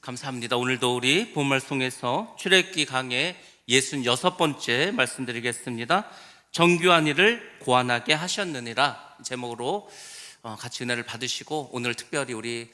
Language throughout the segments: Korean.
감사합니다. 오늘도 우리 본 말씀에서 출애굽기 강의 66번째 말씀드리겠습니다. 정교한 일을 고안하게 하셨느니라 제목으로 같이 은혜를 받으시고, 오늘 특별히 우리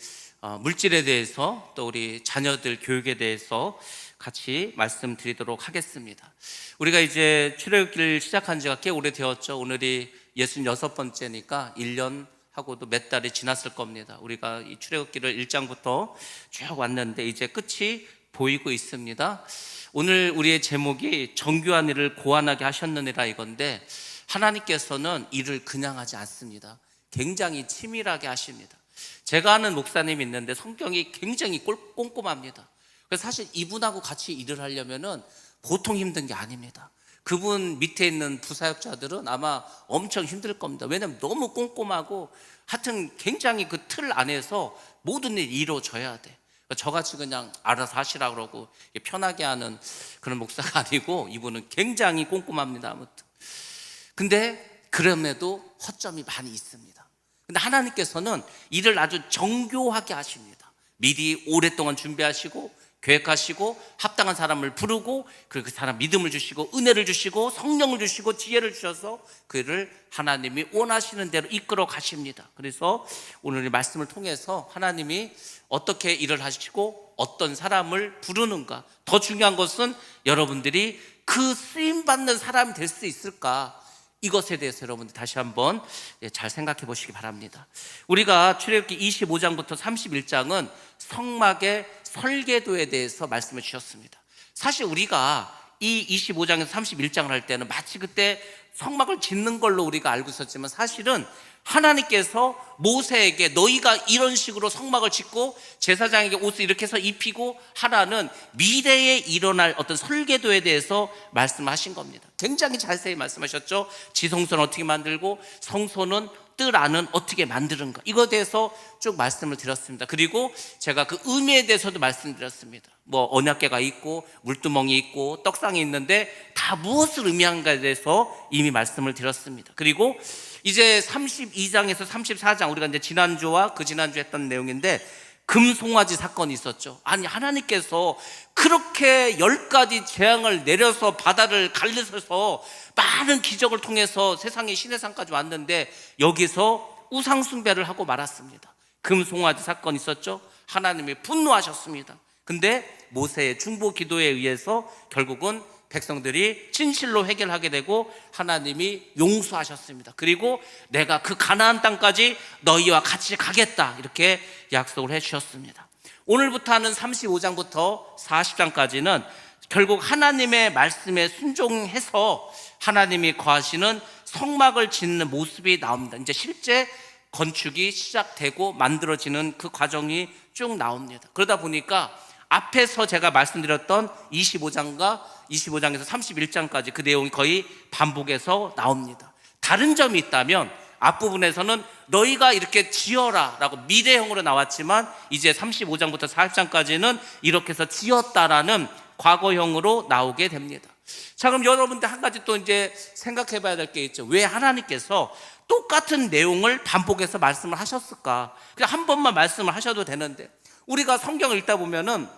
물질에 대해서 또 우리 자녀들 교육에 대해서 같이 말씀드리도록 하겠습니다. 우리가 이제 출애굽기를 시작한 지가 꽤 오래되었죠. 오늘이 66번째니까 1년 하고도 몇 달이 지났을 겁니다. 우리가 이 출애굽기를 1장부터 쭉 왔는데 이제 끝이 보이고 있습니다. 오늘 우리의 제목이 정교한 일을 고안하게 하셨느니라 이건데, 하나님께서는 일을 그냥 하지 않습니다. 굉장히 치밀하게 하십니다. 제가 아는 목사님이 있는데 성격이 굉장히 꼼꼼합니다. 그래서 사실 이분하고 같이 일을 하려면은 보통 힘든 게 아닙니다. 그분 밑에 있는 부사역자들은 아마 엄청 힘들 겁니다. 왜냐하면 너무 꼼꼼하고 하여튼 굉장히 그 틀 안에서 모든 일이 이루어져야 돼. 저같이 그냥 알아서 하시라 그러고 편하게 하는 그런 목사가 아니고, 이분은 굉장히 꼼꼼합니다. 아무튼 근데 그럼에도 허점이 많이 있습니다. 근데 하나님께서는 일을 아주 정교하게 하십니다. 미리 오랫동안 준비하시고 계획하시고 합당한 사람을 부르고, 그리고 그 사람 믿음을 주시고 은혜를 주시고 성령을 주시고 지혜를 주셔서 그를 하나님이 원하시는 대로 이끌어 가십니다. 그래서 오늘 이 말씀을 통해서 하나님이 어떻게 일을 하시고 어떤 사람을 부르는가, 더 중요한 것은 여러분들이 그 쓰임받는 사람이 될 수 있을까, 이것에 대해서 여러분들 다시 한번 잘 생각해 보시기 바랍니다. 우리가 출애굽기 25장부터 31장은 성막의 설계도에 대해서 말씀해 주셨습니다. 사실 우리가 이 25장에서 31장을 할 때는 마치 그때 성막을 짓는 걸로 우리가 알고 있었지만, 사실은 하나님께서 모세에게 너희가 이런 식으로 성막을 짓고 제사장에게 옷을 이렇게 해서 입히고 하라는 미래에 일어날 어떤 설계도에 대해서 말씀하신 겁니다. 굉장히 자세히 말씀하셨죠. 지성소는 어떻게 만들고 성소는 뜰 안은 어떻게 만드는가, 이거에 대해서 쭉 말씀을 드렸습니다. 그리고 제가 그 의미에 대해서도 말씀드렸습니다. 뭐 언약궤가 있고 물두멍이 있고 떡상이 있는데 다 무엇을 의미하는가에 대해서 이미 말씀을 드렸습니다. 그리고 이제 32장에서 34장, 우리가 이제 지난주와 그 지난주 했던 내용인데, 금송아지 사건이 있었죠. 아니, 하나님께서 그렇게 10가지 재앙을 내려서 바다를 갈르셔서 많은 기적을 통해서 세상의 시내산까지 왔는데 여기서 우상숭배를 하고 말았습니다. 금송아지 사건이 있었죠. 하나님이 분노하셨습니다. 근데 모세의 중보 기도에 의해서 결국은 백성들이 진실로 해결하게 되고 하나님이 용서하셨습니다. 그리고 내가 그 가나안 땅까지 너희와 같이 가겠다, 이렇게 약속을 해주셨습니다. 오늘부터 하는 35장부터 40장까지는 결국 하나님의 말씀에 순종해서 하나님이 거하시는 성막을 짓는 모습이 나옵니다. 이제 실제 건축이 시작되고 만들어지는 그 과정이 쭉 나옵니다. 그러다 보니까 앞에서 제가 말씀드렸던 25장에서 31장까지 그 내용이 거의 반복해서 나옵니다. 다른 점이 있다면 앞부분에서는 너희가 이렇게 지어라 라고 미래형으로 나왔지만, 이제 35장부터 40장까지는 이렇게 해서 지었다라는 과거형으로 나오게 됩니다. 자, 그럼 여러분들 한 가지 또 이제 생각해 봐야 될 게 있죠. 왜 하나님께서 똑같은 내용을 반복해서 말씀을 하셨을까? 그냥 한 번만 말씀을 하셔도 되는데, 우리가 성경을 읽다 보면은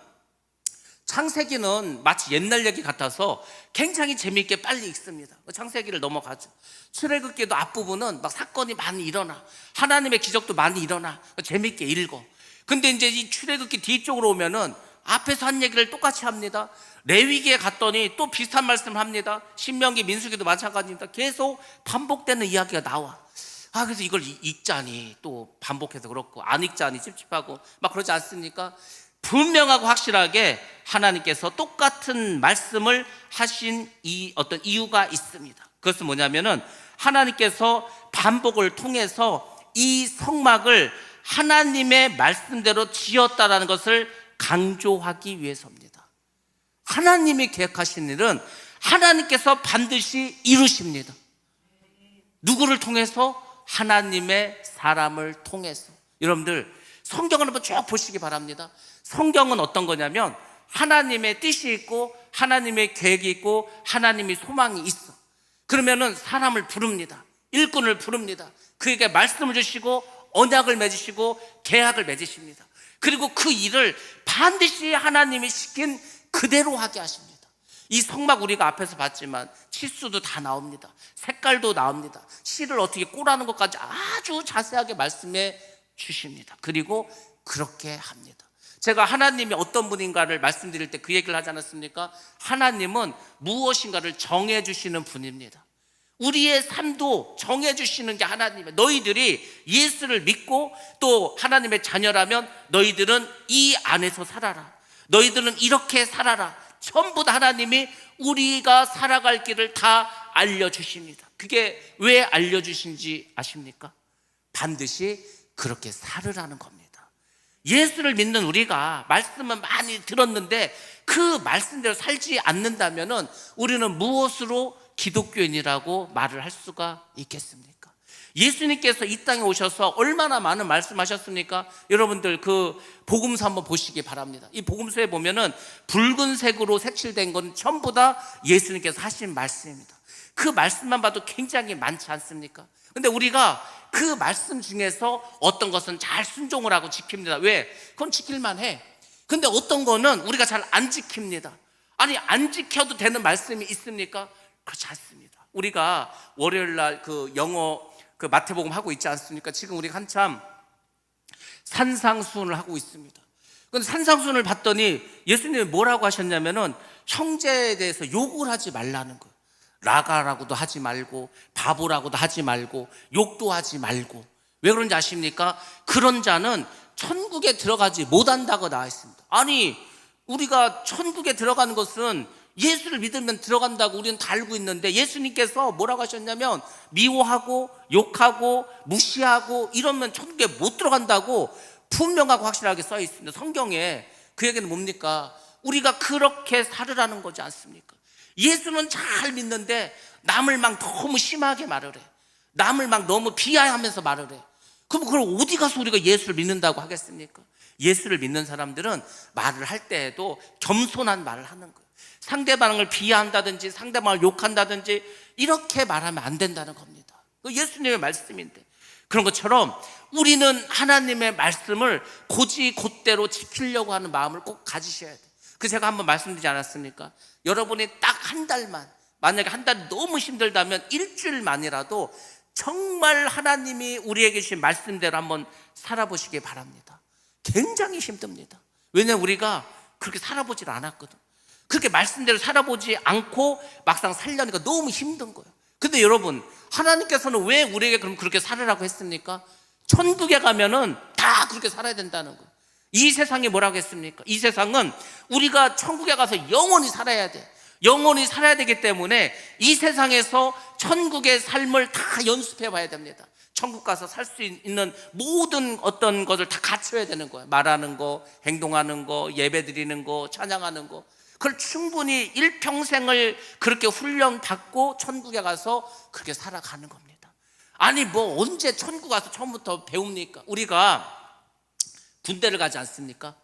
창세기는 마치 옛날 얘기 같아서 굉장히 재미있게 빨리 읽습니다. 창세기를 넘어가죠. 출애굽기도 앞부분은 막 사건이 많이 일어나, 하나님의 기적도 많이 일어나, 재미있게 읽어. 근데 이제 이 출애굽기 뒤쪽으로 오면은 앞에서 한 얘기를 똑같이 합니다. 레위기에 갔더니 또 비슷한 말씀을 합니다. 신명기, 민수기도 마찬가지입니다. 계속 반복되는 이야기가 나와. 그래서 이걸 읽자니 또 반복해서 그렇고, 안 읽자니 찝찝하고 막 그러지 않습니까? 분명하고 확실하게 하나님께서 똑같은 말씀을 하신 이 어떤 이유가 있습니다. 그것은 뭐냐면은 하나님께서 반복을 통해서 이 성막을 하나님의 말씀대로 지었다라는 것을 강조하기 위해서입니다. 하나님이 계획하신 일은 하나님께서 반드시 이루십니다. 누구를 통해서? 하나님의 사람을 통해서. 여러분들 성경을 한번 쭉 보시기 바랍니다. 성경은 어떤 거냐면 하나님의 뜻이 있고 하나님의 계획이 있고 하나님의 소망이 있어. 그러면은 사람을 부릅니다. 일꾼을 부릅니다. 그에게 말씀을 주시고 언약을 맺으시고 계약을 맺으십니다. 그리고 그 일을 반드시 하나님이 시킨 그대로 하게 하십니다. 이 성막 우리가 앞에서 봤지만 치수도 다 나옵니다. 색깔도 나옵니다. 실을 어떻게 꼬라는 것까지 아주 자세하게 말씀해 주십니다. 그리고 그렇게 합니다. 제가 하나님이 어떤 분인가를 말씀드릴 때 그 얘기를 하지 않았습니까? 하나님은 무엇인가를 정해 주시는 분입니다. 우리의 삶도 정해 주시는 게 하나님이에요. 너희들이 예수를 믿고 또 하나님의 자녀라면 너희들은 이 안에서 살아라. 너희들은 이렇게 살아라. 전부 다 하나님이 우리가 살아갈 길을 다 알려주십니다. 그게 왜 알려주신지 아십니까? 반드시 그렇게 살으라는 겁니다. 예수를 믿는 우리가 말씀은 많이 들었는데 그 말씀대로 살지 않는다면 우리는 무엇으로 기독교인이라고 말을 할 수가 있겠습니까? 예수님께서 이 땅에 오셔서 얼마나 많은 말씀하셨습니까? 여러분들 그 복음서 한번 보시기 바랍니다. 이 복음서에 보면은 붉은색으로 색칠된 건 전부 다 예수님께서 하신 말씀입니다. 그 말씀만 봐도 굉장히 많지 않습니까? 근데 우리가 그 말씀 중에서 어떤 것은 잘 순종을 하고 지킵니다. 왜? 그건 지킬만 해. 근데 어떤 거는 우리가 잘 안 지킵니다. 아니, 안 지켜도 되는 말씀이 있습니까? 그렇지 않습니다. 우리가 월요일 날 그 영어 그 마태복음 하고 있지 않습니까? 지금 우리가 한참 산상수훈을 하고 있습니다. 근데 산상수훈을 봤더니 예수님이 뭐라고 하셨냐면은 형제에 대해서 욕을 하지 말라는 거예요. 라가라고도 하지 말고 바보라고도 하지 말고 욕도 하지 말고. 왜 그런지 아십니까? 그런 자는 천국에 들어가지 못한다고 나와 있습니다. 아니, 우리가 천국에 들어가는 것은 예수를 믿으면 들어간다고 우리는 다 알고 있는데 예수님께서 뭐라고 하셨냐면 미워하고 욕하고 무시하고 이러면 천국에 못 들어간다고 분명하고 확실하게 써 있습니다. 성경에. 그 얘기는 뭡니까? 우리가 그렇게 살으라는 거지 않습니까? 예수는 잘 믿는데 남을 막 너무 심하게 말을 해. 남을 막 너무 비하하면서 말을 해. 그럼 그걸 어디 가서 우리가 예수를 믿는다고 하겠습니까? 예수를 믿는 사람들은 말을 할 때에도 겸손한 말을 하는 거예요. 상대방을 비하한다든지 상대방을 욕한다든지 이렇게 말하면 안 된다는 겁니다. 예수님의 말씀인데. 그런 것처럼 우리는 하나님의 말씀을 곧이곧대로 지키려고 하는 마음을 꼭 가지셔야 돼요. 그 제가 한번 말씀드리지 않았습니까? 여러분이 딱 한 달만, 만약에 한 달이 너무 힘들다면 일주일만이라도 정말 하나님이 우리에게 주신 말씀대로 한번 살아보시기 바랍니다. 굉장히 힘듭니다. 왜냐하면 우리가 그렇게 살아보질 않았거든. 그렇게 말씀대로 살아보지 않고 막상 살려니까 너무 힘든 거예요. 근데 여러분, 하나님께서는 왜 우리에게 그럼 그렇게 살으라고 했습니까? 천국에 가면은 다 그렇게 살아야 된다는 거예요. 이 세상이 뭐라고 했습니까? 이 세상은 우리가 천국에 가서 영원히 살아야 돼. 영원히 살아야 되기 때문에 이 세상에서 천국의 삶을 다 연습해 봐야 됩니다. 천국 가서 살 수 있는 모든 어떤 것을 다 갖춰야 되는 거예요. 말하는 거, 행동하는 거, 예배 드리는 거, 찬양하는 거. 그걸 충분히 일평생을 그렇게 훈련받고 천국에 가서 그렇게 살아가는 겁니다. 아니, 뭐 언제 천국 가서 처음부터 배웁니까? 우리가 군대를 가지 않습니까?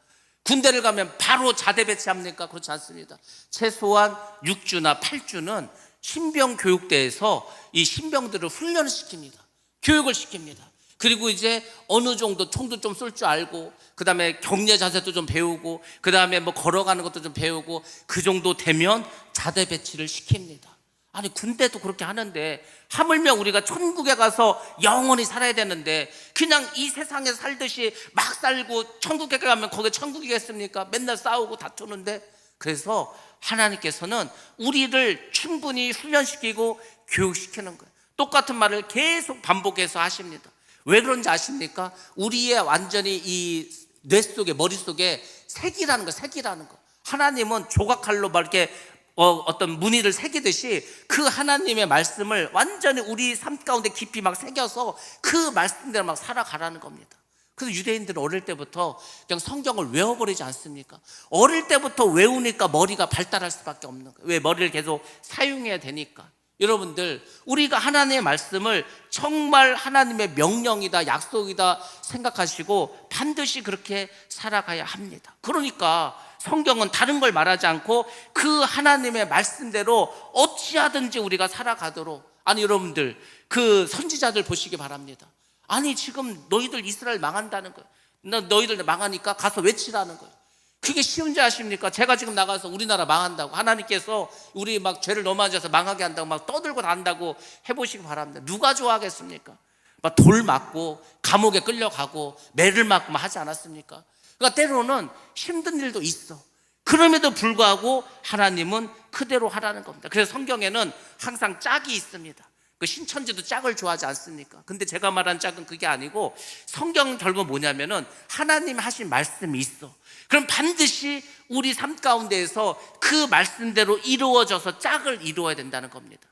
군대를 가면 바로 자대 배치합니까? 그렇지 않습니다. 최소한 6주나 8주는 신병교육대에서 이 신병들을 훈련을 시킵니다. 교육을 시킵니다. 그리고 이제 어느 정도 총도 좀 쏠 줄 알고, 그 다음에 격려 자세도 좀 배우고, 그 다음에 뭐 걸어가는 것도 좀 배우고, 그 정도 되면 자대 배치를 시킵니다. 아니, 군대도 그렇게 하는데 하물며 우리가 천국에 가서 영원히 살아야 되는데 그냥 이 세상에 살듯이 막 살고 천국에 가면 거기 천국이겠습니까? 맨날 싸우고 다투는데. 그래서 하나님께서는 우리를 충분히 훈련시키고 교육시키는 거예요. 똑같은 말을 계속 반복해서 하십니다. 왜 그런지 아십니까? 우리의 완전히 이 뇌 속에, 머릿속에 색이라는 거, 색이라는 거. 하나님은 조각칼로 막 이렇게 어떤 무늬를 새기듯이 그 하나님의 말씀을 완전히 우리 삶 가운데 깊이 막 새겨서 그 말씀대로 막 살아가라는 겁니다. 그래서 유대인들은 어릴 때부터 그냥 성경을 외워버리지 않습니까? 어릴 때부터 외우니까 머리가 발달할 수밖에 없는 거예요. 왜? 머리를 계속 사용해야 되니까. 여러분들, 우리가 하나님의 말씀을 정말 하나님의 명령이다, 약속이다 생각하시고 반드시 그렇게 살아가야 합니다. 그러니까 성경은 다른 걸 말하지 않고 그 하나님의 말씀대로 어찌하든지 우리가 살아가도록. 아니, 여러분들, 그 선지자들 보시기 바랍니다. 아니, 지금 너희들 이스라엘 망한다는 거예요. 너희들 망하니까 가서 외치라는 거예요. 그게 쉬운지 아십니까? 제가 지금 나가서 우리나라 망한다고, 하나님께서 우리 막 죄를 너무 많이 져서 망하게 한다고 막 떠들고 단다고 해보시기 바랍니다. 누가 좋아하겠습니까? 막 돌 맞고 감옥에 끌려가고 매를 맞고 막 하지 않았습니까? 그러니까 때로는 힘든 일도 있어. 그럼에도 불구하고 하나님은 그대로 하라는 겁니다. 그래서 성경에는 항상 짝이 있습니다. 그 신천지도 짝을 좋아하지 않습니까? 근데 제가 말한 짝은 그게 아니고, 성경 결국 뭐냐면은 하나님 하신 말씀이 있어. 그럼 반드시 우리 삶 가운데에서 그 말씀대로 이루어져서 짝을 이루어야 된다는 겁니다.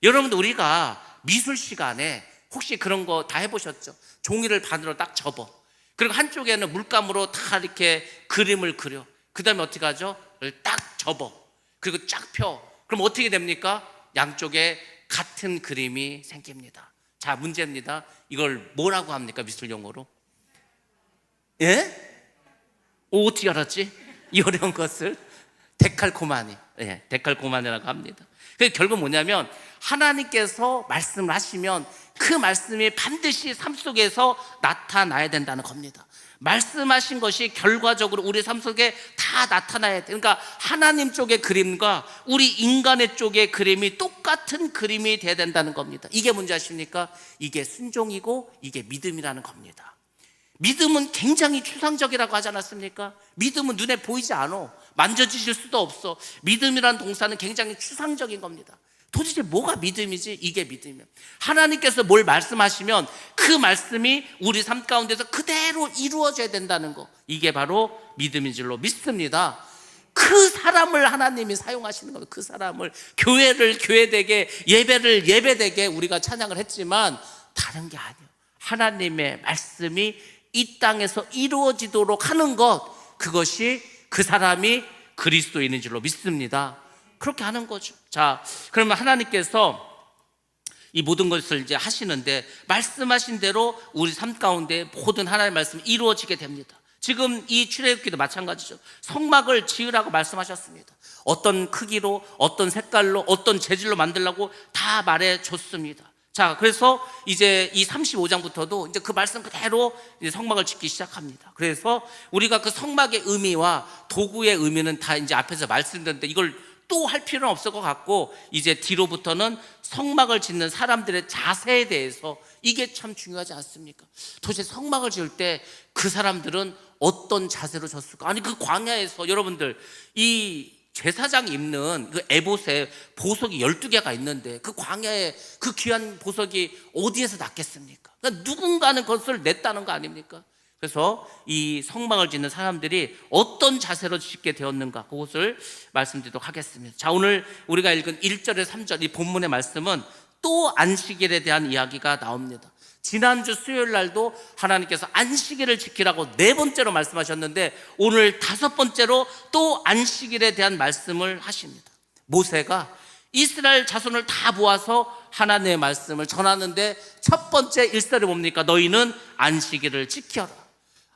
여러분, 우리가 미술 시간에 혹시 그런 거 다 해보셨죠? 종이를 반으로 딱 접어, 그리고 한쪽에는 물감으로 다 이렇게 그림을 그려. 그 다음에 어떻게 하죠? 딱 접어, 그리고 쫙 펴. 그럼 어떻게 됩니까? 양쪽에 같은 그림이 생깁니다. 자, 문제입니다. 이걸 뭐라고 합니까? 미술 용어로? 예? 어떻게 알았지? 이 어려운 것을 데칼코마니, 예, 데칼코마니라고 합니다. 그게 결국 뭐냐면, 하나님께서 말씀을 하시면 그 말씀이 반드시 삶 속에서 나타나야 된다는 겁니다. 말씀하신 것이 결과적으로 우리 삶 속에 다 나타나야 돼. 그러니까 하나님 쪽의 그림과 우리 인간의 쪽의 그림이 똑같은 그림이 돼야 된다는 겁니다. 이게 뭔지 아십니까? 이게 순종이고 이게 믿음이라는 겁니다. 믿음은 굉장히 추상적이라고 하지 않았습니까? 믿음은 눈에 보이지 않아. 만져지실 수도 없어. 믿음이라는 동사는 굉장히 추상적인 겁니다. 도대체 뭐가 믿음이지? 이게 믿음이에요. 하나님께서 뭘 말씀하시면 그 말씀이 우리 삶 가운데서 그대로 이루어져야 된다는 거, 이게 바로 믿음인 줄로 믿습니다. 그 사람을 하나님이 사용하시는 겁니다. 그 사람을, 교회를 교회되게, 예배를 예배되게 우리가 찬양을 했지만 다른 게 아니에요. 하나님의 말씀이 이 땅에서 이루어지도록 하는 것, 그것이 그 사람이 그리스도인인 줄로 믿습니다. 그렇게 하는 거죠. 자, 그러면 하나님께서 이 모든 것을 이제 하시는데, 말씀하신 대로 우리 삶 가운데 모든 하나님의 말씀이 이루어지게 됩니다. 지금 이 출애굽기도 마찬가지죠. 성막을 지으라고 말씀하셨습니다. 어떤 크기로, 어떤 색깔로, 어떤 재질로 만들라고 다 말해줬습니다. 자, 그래서 이제 이 35장부터도 이제 그 말씀 그대로 이제 성막을 짓기 시작합니다. 그래서 우리가 그 성막의 의미와 도구의 의미는 다 이제 앞에서 말씀드렸는데, 이걸 또 할 필요는 없을 것 같고, 이제 뒤로부터는 성막을 짓는 사람들의 자세에 대해서, 이게 참 중요하지 않습니까? 도대체 성막을 지을 때 그 사람들은 어떤 자세로 졌을까? 아니, 그 광야에서 여러분들, 이 제사장이 입는 그 에봇에 보석이 12개가 있는데 그 광야에 그 귀한 보석이 어디에서 났겠습니까? 그러니까 누군가는 그것을 냈다는 거 아닙니까? 그래서 이 성막을 짓는 사람들이 어떤 자세로 짓게 되었는가, 그것을 말씀드리도록 하겠습니다. 자, 오늘 우리가 읽은 1절에서 3절 이 본문의 말씀은 또 안식일에 대한 이야기가 나옵니다. 지난주 수요일 날도 하나님께서 안식일을 지키라고 4번째로 말씀하셨는데, 오늘 5번째로 또 안식일에 대한 말씀을 하십니다. 모세가 이스라엘 자손을 다 모아서 하나님의 말씀을 전하는데, 첫 번째 일설이 뭡니까? 너희는 안식일을 지켜라.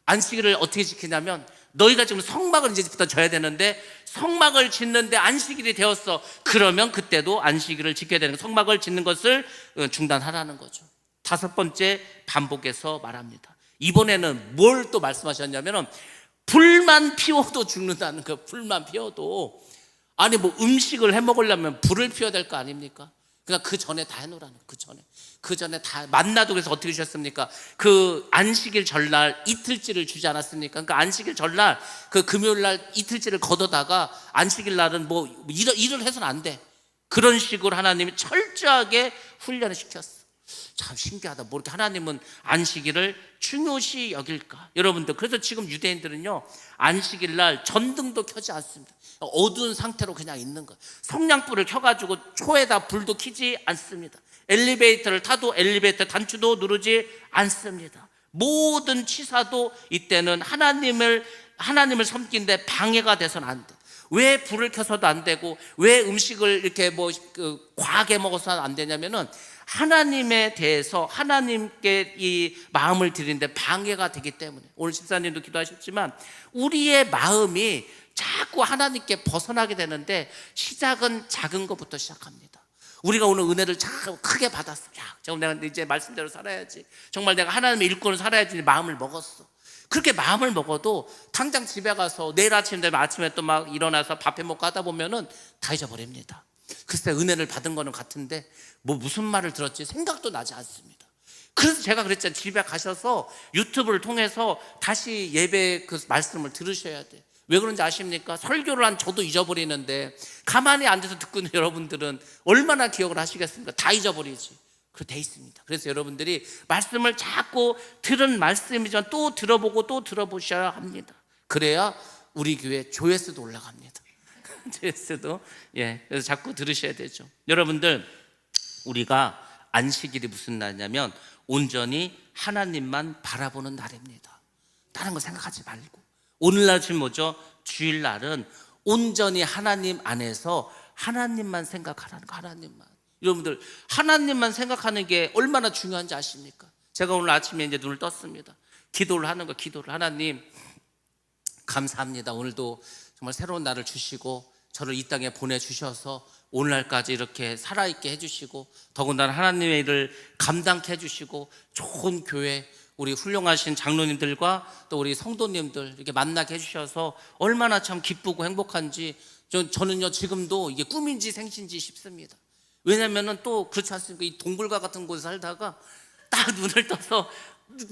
안식일을 어떻게 지키냐면, 너희가 지금 성막을 이제부터 져야 되는데 성막을 짓는데 안식일이 되었어. 그러면 그때도 안식일을 지켜야 되는, 성막을 짓는 것을 중단하라는 거죠. 5번째 반복해서 말합니다. 이번에는 뭘 또 말씀하셨냐면은, 불만 피워도 죽는다는 거예요. 불만 피워도. 아니, 뭐 음식을 해 먹으려면 불을 피워야 될 거 아닙니까? 그러니까 그 전에 다 해놓으라는 거예요. 그 전에 다. 만나도 그래서 어떻게 주셨습니까? 그 안식일 전날 이틀째를 주지 않았습니까? 그러니까 안식일 전날, 그 금요일 날 이틀째를 걷어다가 안식일 날은 뭐 일을 해서는 안 돼. 그런 식으로 하나님이 철저하게 훈련을 시켰어. 참 신기하다. 뭐 이렇게 하나님은 안식일을 중요시 여길까? 여러분들, 그래서 지금 유대인들은요, 안식일 날 전등도 켜지 않습니다. 어두운 상태로 그냥 있는 거예요. 성냥불을 켜가지고 초에다 불도 켜지 않습니다. 엘리베이터를 타도 엘리베이터 단추도 누르지 않습니다. 모든 치사도 이때는 하나님을 섬기는데 방해가 돼서는 안 돼. 왜 불을 켜서도 안 되고, 왜 음식을 이렇게 과하게 먹어서는 안 되냐면은, 하나님에 대해서 하나님께 이 마음을 드리는데 방해가 되기 때문에. 오늘 집사님도 기도하셨지만, 우리의 마음이 자꾸 하나님께 벗어나게 되는데, 시작은 작은 것부터 시작합니다. 우리가 오늘 은혜를 참 크게 받았어. 야, 정말 내가 이제 말씀대로 살아야지, 정말 내가 하나님의 일꾼을 살아야지 마음을 먹었어. 그렇게 마음을 먹어도 당장 집에 가서 내일 아침 되면 아침에 또 막 일어나서 밥해 먹고 하다 보면은 다 잊어버립니다. 글쎄 은혜를 받은 거는 같은데 뭐 무슨 말을 들었지 생각도 나지 않습니다. 그래서 제가 그랬잖아요. 집에 가셔서 유튜브를 통해서 다시 예배 그 말씀을 들으셔야 돼. 왜 그런지 아십니까? 설교를 한 저도 잊어버리는데 가만히 앉아서 듣고 있는 여러분들은 얼마나 기억을 하시겠습니까? 다 잊어버리지. 그렇게 돼 있습니다. 그래서 여러분들이 말씀을 자꾸 들은 말씀이지만 또 들어보고 또 들어보셔야 합니다. 그래야 우리 교회 조회수도 올라갑니다. 조회수도. 그래서 자꾸 들으셔야 되죠. 여러분들, 우리가 안식일이 무슨 날이냐면 온전히 하나님만 바라보는 날입니다. 다른 거 생각하지 말고. 오늘날 지금 뭐죠? 주일날은 온전히 하나님 안에서 하나님만 생각하라는 거. 하나님만. 여러분들, 하나님만 생각하는 게 얼마나 중요한지 아십니까? 제가 오늘 아침에 이제 눈을 떴습니다. 기도를 하는 거. 기도를. 하나님 감사합니다. 오늘도 정말 새로운 날을 주시고 저를 이 땅에 보내주셔서 오늘날까지 이렇게 살아있게 해주시고 더군다나 하나님의 일을 감당케 해주시고 좋은 교회, 우리 훌륭하신 장로님들과 또 우리 성도님들 이렇게 만나게 해주셔서 얼마나 참 기쁘고 행복한지 저는요 지금도 이게 꿈인지 생신지 싶습니다. 왜냐면은 또 그렇지 않습니까? 이 동굴과 같은 곳에 살다가 딱 눈을 떠서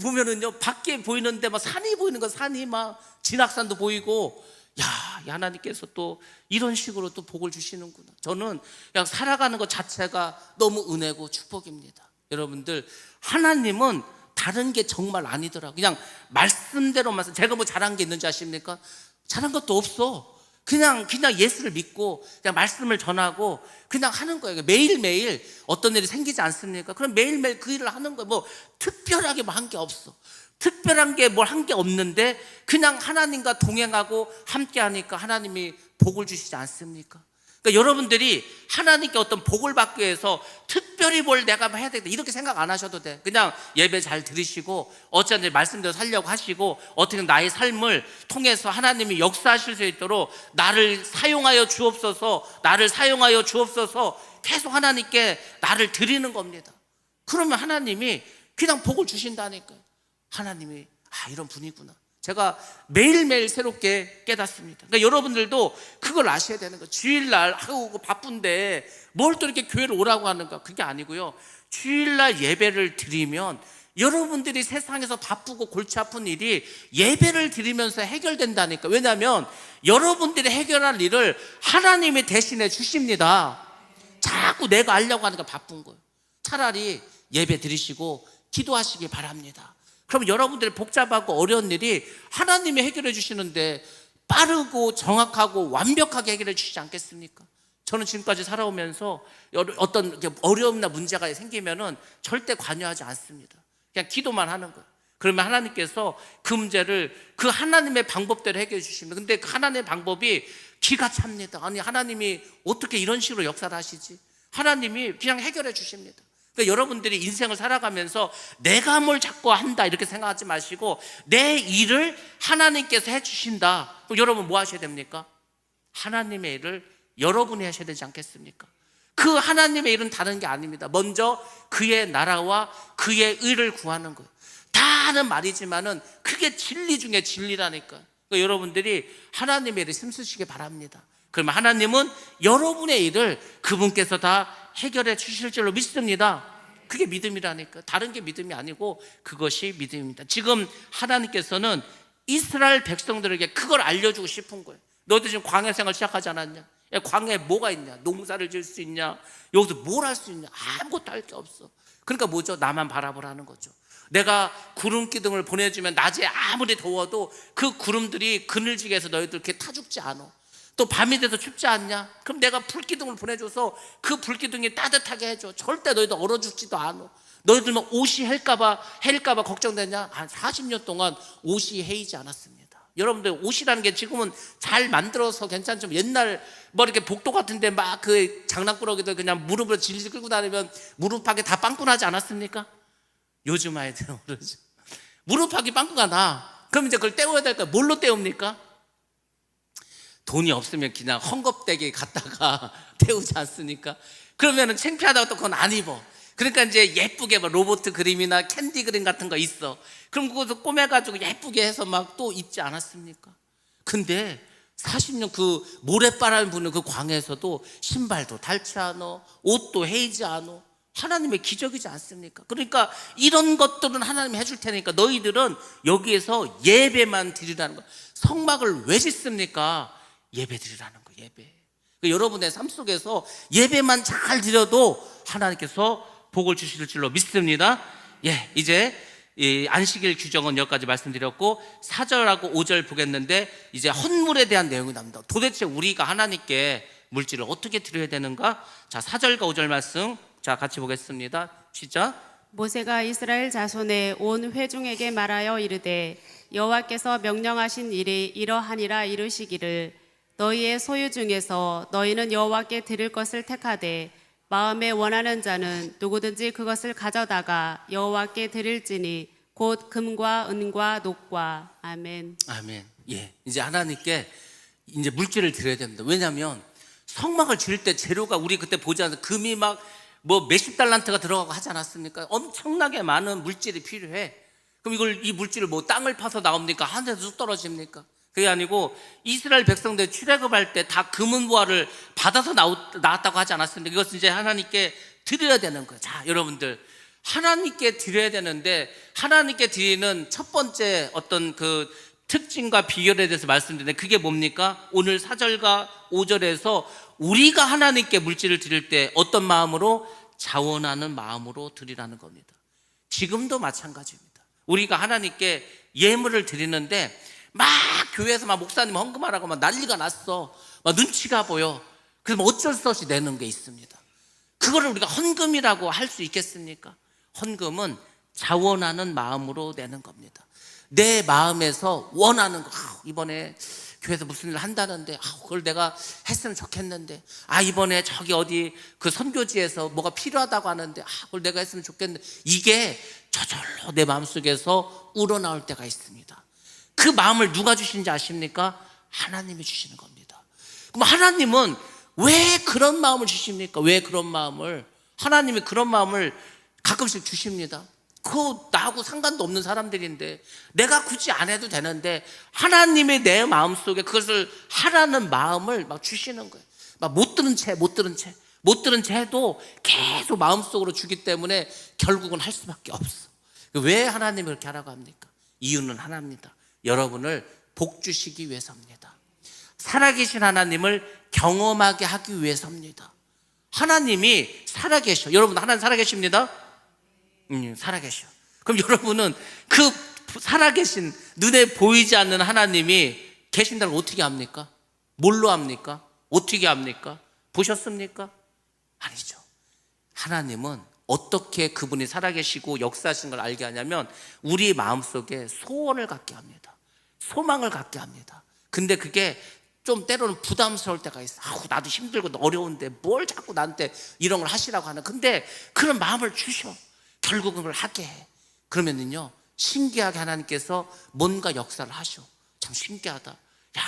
보면은요 밖에 보이는데 막 산이 보이는 거, 산이 막 진학산도 보이고, 야, 하나님께서 또 이런 식으로 또 복을 주시는구나. 저는 그냥 살아가는 것 자체가 너무 은혜고 축복입니다. 여러분들, 하나님은 다른 게 정말 아니더라고요. 그냥 말씀대로만. 제가 뭐 잘한 게 있는지 아십니까? 잘한 것도 없어. 그냥 예수를 믿고 그냥 말씀을 전하고 그냥 하는 거예요. 매일매일 어떤 일이 생기지 않습니까? 그럼 매일매일 그 일을 하는 거예요. 뭐 특별하게 뭐 한 게 없어. 특별한 게 뭘 한 게 없는데 그냥 하나님과 동행하고 함께 하니까 하나님이 복을 주시지 않습니까? 그러니까 여러분들이 하나님께 어떤 복을 받기 위해서 특별히 뭘 내가 해야 되겠다 이렇게 생각 안 하셔도 돼. 그냥 예배 잘 들으시고 어쨌든 말씀대로 살려고 하시고 어떻게든 나의 삶을 통해서 하나님이 역사하실 수 있도록 나를 사용하여 주옵소서, 나를 사용하여 주옵소서 계속 하나님께 나를 드리는 겁니다. 그러면 하나님이 그냥 복을 주신다니까요. 하나님이 이런 분이구나. 제가 매일매일 새롭게 깨닫습니다. 그러니까 여러분들도 그걸 아셔야 되는 거예요. 주일날 바쁜데 뭘 또 이렇게 교회를 오라고 하는가? 그게 아니고요. 주일날 예배를 드리면 여러분들이 세상에서 바쁘고 골치 아픈 일이 예배를 드리면서 해결된다니까. 왜냐하면 여러분들이 해결할 일을 하나님이 대신해 주십니다. 자꾸 내가 하려고 하니까 바쁜 거예요. 차라리 예배 드리시고 기도하시기 바랍니다. 그럼 여러분들의 복잡하고 어려운 일이 하나님이 해결해 주시는데 빠르고 정확하고 완벽하게 해결해 주시지 않겠습니까? 저는 지금까지 살아오면서 어떤 어려움이나 문제가 생기면은 절대 관여하지 않습니다. 그냥 기도만 하는 거예요. 그러면 하나님께서 그 문제를 그 하나님의 방법대로 해결해 주십니다. 근데 그 하나님의 방법이 기가 찹니다. 아니, 하나님이 어떻게 이런 식으로 역사를 하시지? 하나님이 그냥 해결해 주십니다. 그러니까 여러분들이 인생을 살아가면서 내가 뭘 자꾸 한다 이렇게 생각하지 마시고 내 일을 하나님께서 해주신다. 그럼 여러분 뭐 하셔야 됩니까? 하나님의 일을 여러분이 하셔야 되지 않겠습니까? 그 하나님의 일은 다른 게 아닙니다. 먼저 그의 나라와 그의 의를 구하는 거예요. 다 하는 말이지만은 그게 진리 중에 진리라니까요. 그러니까 여러분들이 하나님의 일을 힘쓰시기 바랍니다. 그러면 하나님은 여러분의 일을 그분께서 다 해결해 주실 줄로 믿습니다. 그게 믿음이라니까. 다른 게 믿음이 아니고 그것이 믿음입니다. 지금 하나님께서는 이스라엘 백성들에게 그걸 알려주고 싶은 거예요. 너희들 지금 광야 생활 시작하지 않았냐? 광야에 뭐가 있냐? 농사를 지을 수 있냐? 여기서 뭘 할 수 있냐? 아무것도 할 게 없어. 그러니까 뭐죠? 나만 바라보라는 거죠. 내가 구름 기둥을 보내주면 낮에 아무리 더워도 그 구름들이 그늘지게 해서 너희들 이렇게 타 죽지 않아. 또 밤이 돼서 춥지 않냐? 그럼 내가 불기둥을 보내줘서 그 불기둥이 따뜻하게 해줘. 절대 너희들 얼어 죽지도 않아. 너희들만 옷이 헬까봐 걱정되냐? 한 40년 동안 옷이 헤이지 않았습니다. 여러분들, 옷이라는 게 지금은 잘 만들어서 괜찮지만 옛날 뭐 이렇게 복도 같은데 막 그 장난꾸러기들 그냥 무릎을 질질 끌고 다니면 무릎팍이 다 빵꾸 나지 않았습니까? 요즘 아이들은 모르죠. 무릎팍이 빵꾸가 나. 그럼 이제 그걸 떼워야 될까? 뭘로 떼웁니까? 돈이 없으면 그냥 헝겊대기 갖다가 태우지 않습니까? 그러면은 창피하다고 또 그건 안 입어. 그러니까 이제 예쁘게 막 로봇 그림이나 캔디 그림 같은 거 있어. 그럼 그것도 꼬매가지고 예쁘게 해서 막 또 입지 않았습니까? 근데 40년 그 모래바람 부는 그 광에서도 신발도 닳지 않아, 옷도 헤이지 않아. 하나님의 기적이지 않습니까? 그러니까 이런 것들은 하나님이 해줄 테니까 너희들은 여기에서 예배만 드리라는 거. 성막을 왜 짓습니까? 예배 드리라는 거. 예배. 여러분의 삶 속에서 예배만 잘 드려도 하나님께서 복을 주실 줄로 믿습니다. 예, 이제 이 안식일 규정은 여기까지 말씀드렸고 4절하고 5절 보겠는데 이제 헌물에 대한 내용이 나옵니다. 도대체 우리가 하나님께 물질을 어떻게 드려야 되는가? 자, 4절과 5절 말씀 자 같이 보겠습니다. 시작. 모세가 이스라엘 자손의 온 회중에게 말하여 이르되 여호와께서 명령하신 일이 이러하니라 이르시기를 너희의 소유 중에서 너희는 여호와께 드릴 것을 택하되 마음에 원하는 자는 누구든지 그것을 가져다가 여호와께 드릴지니 곧 금과 은과 녹과. 아멘. 아멘. 예, 이제 하나님께 이제 물질을 드려야 됩니다. 왜냐하면 성막을 지을 때 재료가 우리 그때 보지 않아서 금이 막 뭐 몇십 달란트가 들어가고 하지 않았습니까? 엄청나게 많은 물질이 필요해. 그럼 이 물질을 뭐 땅을 파서 나옵니까? 하늘에서 쑥 떨어집니까? 그게 아니고 이스라엘 백성들 출애굽할 때 다 금은보화를 받아서 나왔다고 하지 않았습니까? 이것은 이제 하나님께 드려야 되는 거예요. 자, 여러분들 하나님께 드려야 되는데 하나님께 드리는 첫 번째 어떤 그 특징과 비결에 대해서 말씀드리는데 그게 뭡니까? 오늘 4절과 5절에서 우리가 하나님께 물질을 드릴 때 어떤 마음으로? 자원하는 마음으로 드리라는 겁니다. 지금도 마찬가지입니다. 우리가 하나님께 예물을 드리는데 막 교회에서 막 목사님 헌금하라고 막 난리가 났어. 막 눈치가 보여. 그래서 어쩔 수 없이 내는 게 있습니다. 그거를 우리가 헌금이라고 할 수 있겠습니까? 헌금은 자원하는 마음으로 내는 겁니다. 내 마음에서 원하는 거. 이번에 교회에서 무슨 일을 한다는데 그걸 내가 했으면 좋겠는데 이번에 저기 어디 그 선교지에서 뭐가 필요하다고 하는데 그걸 내가 했으면 좋겠는데 이게 저절로 내 마음속에서 우러나올 때가 있습니다. 그 마음을 누가 주시는지 아십니까? 하나님이 주시는 겁니다. 그럼 하나님은 왜 그런 마음을 주십니까? 왜 그런 마음을? 하나님이 그런 마음을 가끔씩 주십니다. 그거 나하고 상관도 없는 사람들인데 내가 굳이 안 해도 되는데 하나님이 내 마음속에 그것을 하라는 마음을 막 주시는 거예요. 막 못 들은 채 해도 계속 마음속으로 주기 때문에 결국은 할 수밖에 없어. 왜 하나님이 그렇게 하라고 합니까? 이유는 하나입니다. 여러분을 복 주시기 위해서입니다. 살아계신 하나님을 경험하게 하기 위해서입니다. 하나님이 살아계셔. 여러분 하나님 살아계십니다. 살아계셔. 그럼 여러분은 그 살아계신 눈에 보이지 않는 하나님이 계신다는 걸 어떻게 합니까? 뭘로 합니까? 어떻게 합니까? 보셨습니까? 아니죠. 하나님은 어떻게 그분이 살아계시고 역사하신 걸 알게 하냐면 우리 마음속에 소원을 갖게 합니다. 소망을 갖게 합니다. 근데 그게 좀 때로는 부담스러울 때가 있어. 나도 힘들고 어려운데 뭘 자꾸 나한테 이런 걸 하시라고 하나. 근데 그런 마음을 주셔. 결국은 그걸 하게 해. 그러면은요 신기하게 하나님께서 뭔가 역사를 하셔. 참 신기하다.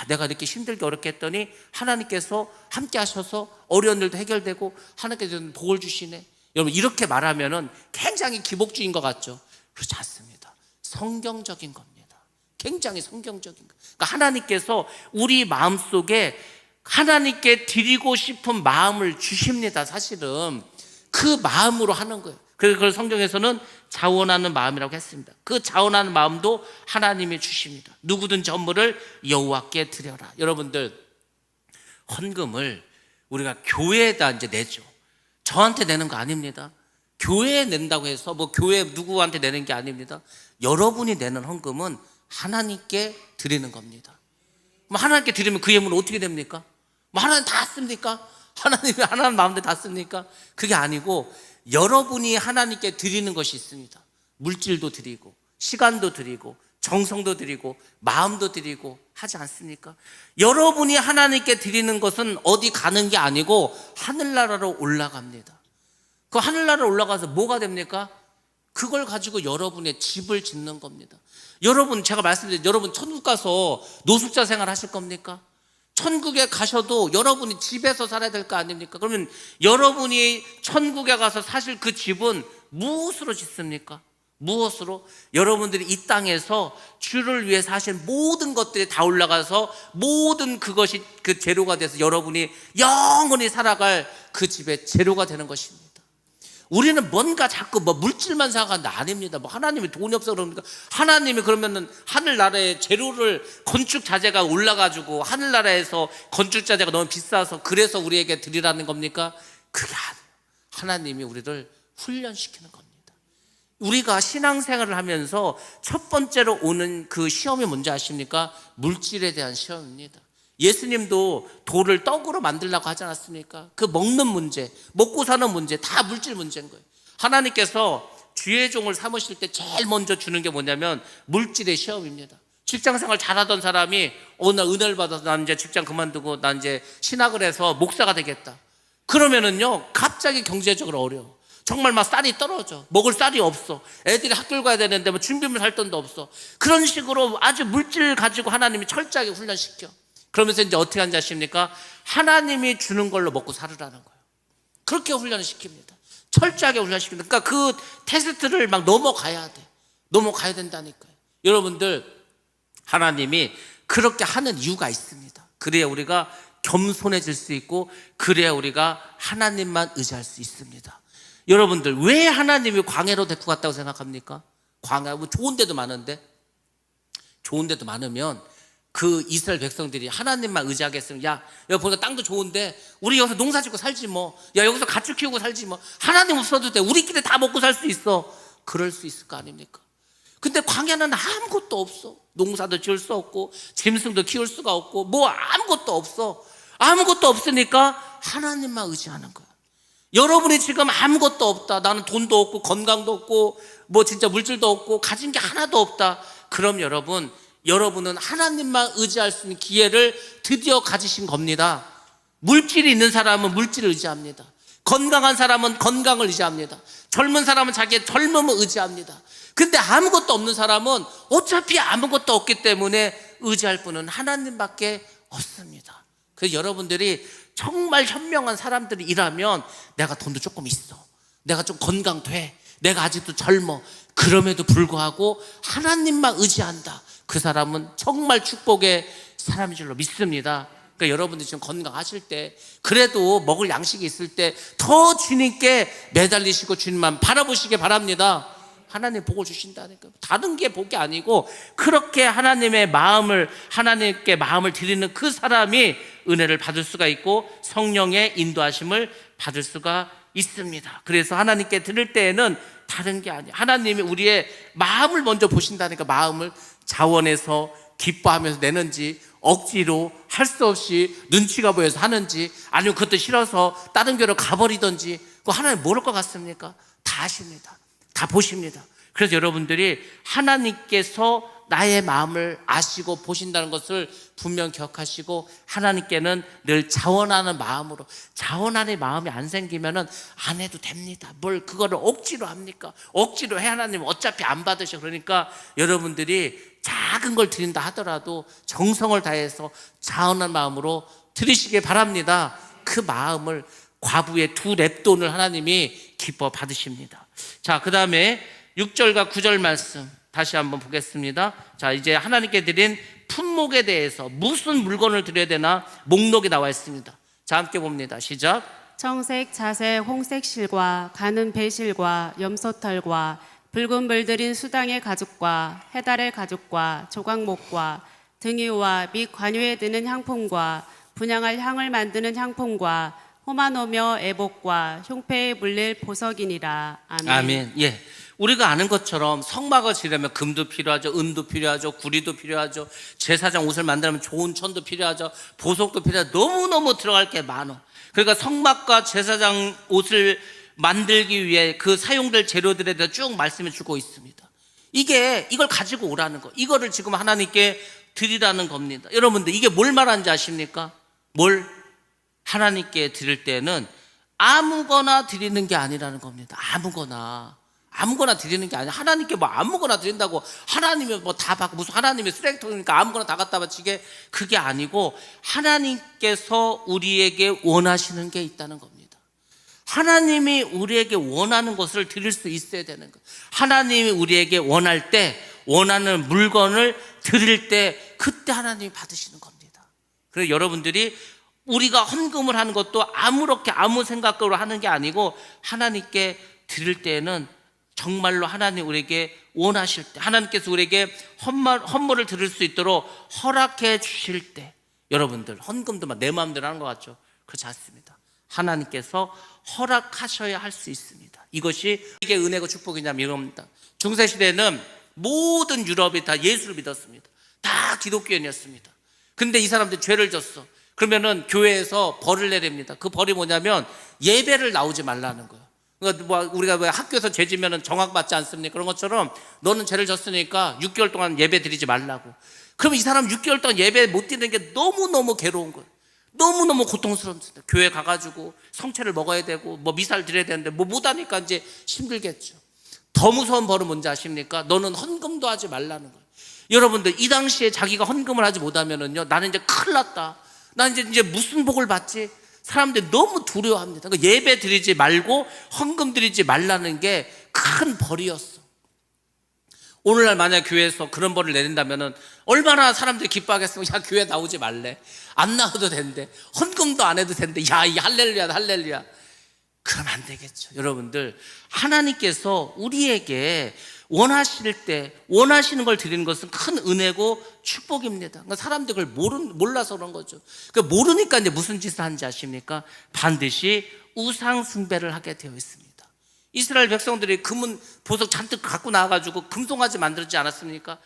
내가 이렇게 힘들게 어렵게 했더니 하나님께서 함께 하셔서 어려운 일도 해결되고 하나님께서 복을 주시네. 여러분 이렇게 말하면은 굉장히 기복주의인 것 같죠? 그렇지 않습니다. 성경적인 겁니다. 굉장히 성경적인 거. 그러니까 하나님께서 우리 마음속에 하나님께 드리고 싶은 마음을 주십니다. 사실은 그 마음으로 하는 거예요. 그걸 성경에서는 자원하는 마음이라고 했습니다. 그 자원하는 마음도 하나님이 주십니다. 누구든지 헌물을 여호와께 드려라. 여러분들 헌금을 우리가 교회에다 이제 내죠. 저한테 내는 거 아닙니다. 교회에 낸다고 해서 뭐 교회 누구한테 내는 게 아닙니다. 여러분이 내는 헌금은 하나님께 드리는 겁니다. 뭐 하나님께 드리면 그 예물은 어떻게 됩니까? 뭐 하나님 다 씁니까? 하나님 마음대로 다 씁니까? 그게 아니고 여러분이 하나님께 드리는 것이 있습니다. 물질도 드리고 시간도 드리고 정성도 드리고 마음도 드리고 하지 않습니까? 여러분이 하나님께 드리는 것은 어디 가는 게 아니고 하늘나라로 올라갑니다. 그 하늘나라로 올라가서 뭐가 됩니까? 그걸 가지고 여러분의 집을 짓는 겁니다. 여러분 제가 말씀드린 여러분 천국 가서 노숙자 생활 하실 겁니까? 천국에 가셔도 여러분이 집에서 살아야 될 거 아닙니까? 그러면 여러분이 천국에 가서 사실 그 집은 무엇으로 짓습니까? 무엇으로? 여러분들이 이 땅에서 주를 위해 사실 모든 것들이 다 올라가서 모든 그것이 그 재료가 돼서 여러분이 영원히 살아갈 그 집의 재료가 되는 것입니다. 우리는 뭔가 자꾸 뭐 물질만 생각하는데 아닙니다. 뭐 하나님이 돈이 없어 그럽니까? 하나님이 그러면은 하늘나라의 재료를 건축 자재가 올라가지고 하늘나라에서 건축 자재가 너무 비싸서 그래서 우리에게 드리라는 겁니까? 그게 아니에요. 하나님이 우리를 훈련시키는 겁니다. 우리가 신앙생활을 하면서 첫 번째로 오는 그 시험이 뭔지 아십니까? 물질에 대한 시험입니다. 예수님도 돌을 떡으로 만들려고 하지 않았습니까? 그 먹는 문제, 먹고 사는 문제, 다 물질 문제인 거예요. 하나님께서 주의 종을 삼으실 때 제일 먼저 주는 게 뭐냐면 물질의 시험입니다. 직장생활 잘하던 사람이 어느 날 은혜를 받아서 난 이제 직장 그만두고 난 이제 신학을 해서 목사가 되겠다. 그러면은요 갑자기 경제적으로 어려워. 정말 막 쌀이 떨어져. 먹을 쌀이 없어. 애들이 학교를 가야 되는데 뭐 준비물 살 돈도 없어. 그런 식으로 아주 물질 가지고 하나님이 철저하게 훈련시켜. 그러면서 이제 어떻게 하는지 아십니까? 하나님이 주는 걸로 먹고 살으라는 거예요. 그렇게 훈련을 시킵니다. 철저하게 훈련시킵니다. 그러니까 그 테스트를 막 넘어가야 돼. 넘어가야 된다니까요. 여러분들 하나님이 그렇게 하는 이유가 있습니다. 그래야 우리가 겸손해질 수 있고 그래야 우리가 하나님만 의지할 수 있습니다. 여러분들 왜 하나님이 광야로 데리고 갔다고 생각합니까? 광야 뭐 좋은 데도 많은데 좋은 데도 많으면 그 이스라엘 백성들이 하나님만 의지하겠으면 야 보니까 땅도 좋은데 우리 여기서 농사 짓고 살지 뭐. 야 여기서 가축 키우고 살지 뭐. 하나님 없어도 돼. 우리끼리 다 먹고 살 수 있어. 그럴 수 있을 거 아닙니까? 근데 광야는 아무것도 없어. 농사도 지을 수 없고 짐승도 키울 수가 없고 뭐 아무것도 없어. 아무것도 없으니까 하나님만 의지하는 거야. 여러분이 지금 아무것도 없다. 나는 돈도 없고 건강도 없고 뭐 진짜 물질도 없고 가진 게 하나도 없다. 그럼 여러분은 하나님만 의지할 수 있는 기회를 드디어 가지신 겁니다. 물질이 있는 사람은 물질을 의지합니다. 건강한 사람은 건강을 의지합니다. 젊은 사람은 자기의 젊음을 의지합니다. 근데 아무것도 없는 사람은 어차피 아무것도 없기 때문에 의지할 분은 하나님밖에 없습니다. 그래서 여러분들이 정말 현명한 사람들이라면 내가 돈도 조금 있어. 내가 좀 건강돼. 내가 아직도 젊어. 그럼에도 불구하고 하나님만 의지한다. 그 사람은 정말 축복의 사람인 줄로 믿습니다. 그러니까 여러분들이 지금 건강하실 때 그래도 먹을 양식이 있을 때 더 주님께 매달리시고 주님만 바라보시기 바랍니다. 하나님 복을 주신다니까. 다른 게 복이 아니고 그렇게 하나님께 마음을 드리는 그 사람이 은혜를 받을 수가 있고 성령의 인도하심을 받을 수가 있습니다. 그래서 하나님께 드릴 때에는 다른 게 아니에요. 하나님이 우리의 마음을 먼저 보신다니까. 마음을 자원해서 기뻐하면서 내는지 억지로 할 수 없이 눈치가 보여서 하는지 아니면 그것도 싫어서 다른 교회로 가버리든지 그거 하나님 모를 것 같습니까? 다 아십니다. 다 보십니다. 그래서 여러분들이 하나님께서 나의 마음을 아시고 보신다는 것을 분명 기억하시고 하나님께는 늘 자원하는 마음으로, 자원하는 마음이 안 생기면은 안 해도 됩니다. 뭘 그거를 억지로 합니까? 억지로 해 하나님 어차피 안 받으셔. 그러니까 여러분들이 작은 걸 드린다 하더라도 정성을 다해서 자원한 마음으로 드리시길 바랍니다. 그 마음을 과부의 2렙돈을 하나님이 기뻐 받으십니다. 자, 그 다음에 6절과 9절 말씀 다시 한번 보겠습니다. 자, 이제 하나님께 드린 품목에 대해서 무슨 물건을 드려야 되나 목록이 나와 있습니다. 자, 함께 봅니다. 시작. 청색, 자색, 홍색 실과 가는 배실과 염소털과 붉은 물들인 수당의 가죽과 해달의 가죽과 조각목과 등유와 및 관유에 드는 향품과 분향할 향을 만드는 향품과 호마노며 애복과 흉패에 물릴 보석이니라. 아멘. 아멘. 예. 우리가 아는 것처럼 성막을 지려면 금도 필요하죠. 은도 필요하죠. 구리도 필요하죠. 제사장 옷을 만들면 좋은 천도 필요하죠. 보석도 필요하죠. 너무너무 들어갈 게 많아. 그러니까 성막과 제사장 옷을 만들기 위해 그 사용될 재료들에 대해서 쭉 말씀해 주고 있습니다. 이걸 가지고 오라는 거. 이거를 지금 하나님께 드리라는 겁니다. 여러분들 이게 뭘 말하는지 아십니까? 하나님께 드릴 때는 아무거나 드리는 게 아니라는 겁니다. 아무거나 드리는 게 아니라 하나님께 뭐 아무거나 드린다고 하나님이 뭐 다 받고 무슨 하나님이 쓰레기통이니까 아무거나 다 갖다 바치게, 그게 아니고 하나님께서 우리에게 원하시는 게 있다는 겁니다. 하나님이 우리에게 원하는 것을 드릴 수 있어야 되는 거예요. 하나님이 우리에게 원할 때, 원하는 물건을 드릴 때, 그때 하나님이 받으시는 겁니다. 그래서 여러분들이 우리가 헌금을 하는 것도 아무렇게 아무 생각으로 하는 게 아니고 하나님께 드릴 때에는 정말로 하나님 우리에게 원하실 때, 하나님께서 우리에게 헌물을 드릴 수 있도록 허락해 주실 때, 여러분들 헌금도 막 내 마음대로 하는 것 같죠? 그렇지 않습니다. 하나님께서 허락하셔야 할 수 있습니다. 이것이 이게 은혜고 축복이냐면 이겁니다. 중세시대는 모든 유럽이 다 예수를 믿었습니다. 다 기독교인이었습니다. 근데 이 사람들이 죄를 졌어. 그러면은 교회에서 벌을 내립니다. 그 벌이 뭐냐면 예배를 나오지 말라는 거예요. 그러니까 뭐 우리가 왜 학교에서 죄 지면은 정학받지 않습니까? 그런 것처럼 너는 죄를 졌으니까 6개월 동안 예배 드리지 말라고. 그럼 이 사람 6개월 동안 예배 못 드리는 게 너무너무 괴로운 거예요. 너무너무 고통스럽습니다. 교회 가가지고 성체를 먹어야 되고 뭐 미사를 드려야 되는데 뭐 못하니까 이제 힘들겠죠. 더 무서운 벌은 뭔지 아십니까? 너는 헌금도 하지 말라는 거예요. 여러분들 이 당시에 자기가 헌금을 하지 못하면은요, 나는 이제 큰일 났다, 난 이제 무슨 복을 받지? 사람들이 너무 두려워합니다. 그러니까 예배 드리지 말고 헌금 드리지 말라는 게 큰 벌이었어. 오늘날 만약 교회에서 그런 벌을 내린다면은 얼마나 사람들이 기뻐하겠습니까? 야, 교회 나오지 말래, 안 나와도 된대, 헌금도 안 해도 된대, 야, 이 할렐루야 할렐루야. 그러면 안 되겠죠. 여러분들, 하나님께서 우리에게 원하실 때 원하시는 걸 드리는 것은 큰 은혜고 축복입니다. 그러니까 사람들이 그걸 몰라서 그런 거죠. 그러니까 모르니까 이제 무슨 짓을 하는지 아십니까? 반드시 우상 숭배를 하게 되어 있습니다. 이스라엘 백성들이 금은 보석 잔뜩 갖고 나와가지고 금송아지 만들지 않았습니까?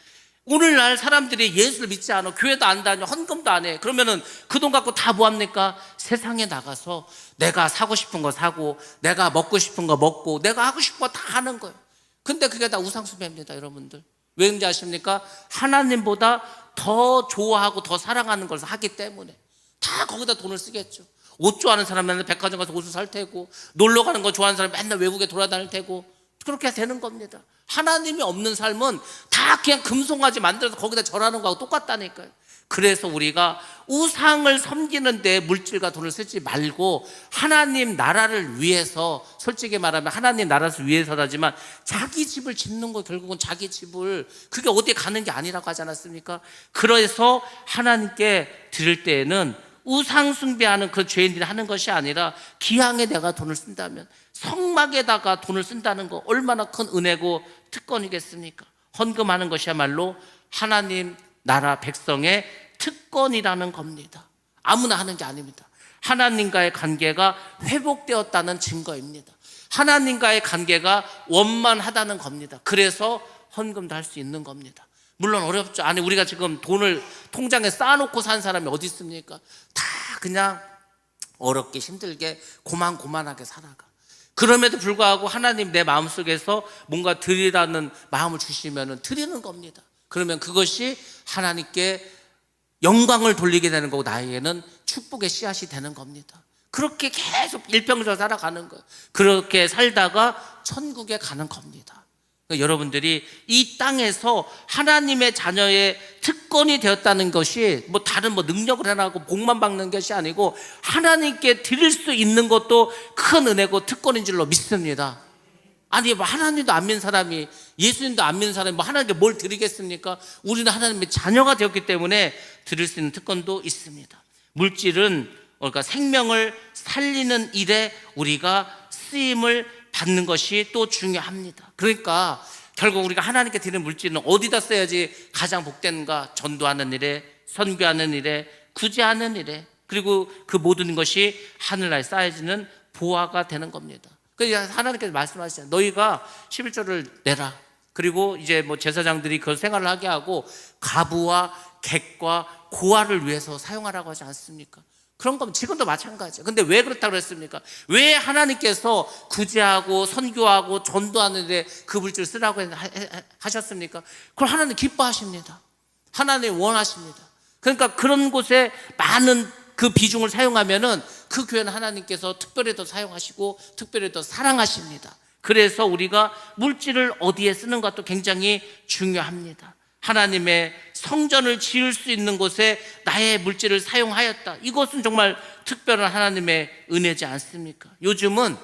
오늘날 사람들이 예수를 믿지 않아, 교회도 안 다녀, 헌금도 안 해. 그러면은 그 돈 갖고 다 뭐합니까? 세상에 나가서 내가 사고 싶은 거 사고, 내가 먹고 싶은 거 먹고, 내가 하고 싶은 거 다 하는 거예요. 근데 그게 다 우상숭배입니다, 여러분들. 왜인지 아십니까? 하나님보다 더 좋아하고 더 사랑하는 것을 하기 때문에 다 거기다 돈을 쓰겠죠. 옷 좋아하는 사람은 백화점 가서 옷을 살 테고, 놀러 가는 거 좋아하는 사람은 맨날 외국에 돌아다닐 테고, 그렇게 되는 겁니다. 하나님이 없는 삶은 다 그냥 금송아지 만들어서 거기다 절하는 거하고 똑같다니까요. 그래서 우리가 우상을 섬기는 데 물질과 돈을 쓰지 말고 하나님 나라를 위해서, 솔직히 말하면 하나님 나라를 위해서라지만 자기 집을 짓는 거, 결국은 자기 집을, 그게 어디 가는 게 아니라고 하지 않았습니까? 그래서 하나님께 드릴 때에는 우상 숭배하는 그 죄인들이 하는 것이 아니라 기향에 내가 돈을 쓴다면, 성막에다가 돈을 쓴다는 거 얼마나 큰 은혜고 특권이겠습니까? 헌금하는 것이야말로 하나님 나라 백성의 특권이라는 겁니다. 아무나 하는 게 아닙니다. 하나님과의 관계가 회복되었다는 증거입니다. 하나님과의 관계가 원만하다는 겁니다. 그래서 헌금도 할 수 있는 겁니다. 물론 어렵죠. 아니, 우리가 지금 돈을 통장에 쌓아놓고 산 사람이 어디 있습니까? 다 그냥 어렵게 힘들게 고만고만하게 살아가. 그럼에도 불구하고 하나님 내 마음속에서 뭔가 드리라는 마음을 주시면 드리는 겁니다. 그러면 그것이 하나님께 영광을 돌리게 되는 거고 나에게는 축복의 씨앗이 되는 겁니다. 그렇게 계속 일평생 살아가는 거예요. 그렇게 살다가 천국에 가는 겁니다. 그러니까 여러분들이 이 땅에서 하나님의 자녀의 특권이 되었다는 것이 뭐 다른 뭐 능력을 해나가고 복만 받는 것이 아니고 하나님께 드릴 수 있는 것도 큰 은혜고 특권인 줄로 믿습니다. 아니, 뭐 하나님도 안 믿는 사람이, 예수님도 안 믿는 사람이 뭐 하나님께 뭘 드리겠습니까? 우리는 하나님의 자녀가 되었기 때문에 드릴 수 있는 특권도 있습니다. 물질은 그러니까 생명을 살리는 일에 우리가 쓰임을 받는 것이 또 중요합니다. 그러니까 결국 우리가 하나님께 드리는 물질은 어디다 써야지 가장 복되는가? 전도하는 일에, 선교하는 일에, 구제하는 일에, 그리고 그 모든 것이 하늘나라에 쌓여지는 보화가 되는 겁니다. 그래서 하나님께서 말씀하시잖아요. 너희가 11조를 내라. 그리고 이제 뭐 제사장들이 그 생활을 하게 하고 가부와 객과 고아를 위해서 사용하라고 하지 않습니까? 그런 거면 지금도 마찬가지예요. 근데 왜 그렇다고 그랬습니까? 왜 하나님께서 구제하고 선교하고 전도하는 데 그 물질을 쓰라고 하셨습니까? 그걸 하나님 기뻐하십니다. 하나님 원하십니다. 그러니까 그런 곳에 많은 그 비중을 사용하면은 그 교회는 하나님께서 특별히 더 사용하시고 특별히 더 사랑하십니다. 그래서 우리가 물질을 어디에 쓰는 것도 굉장히 중요합니다. 하나님의 성전을 지을 수 있는 곳에 나의 물질을 사용하였다. 이것은 정말 특별한 하나님의 은혜지 않습니까? 요즘은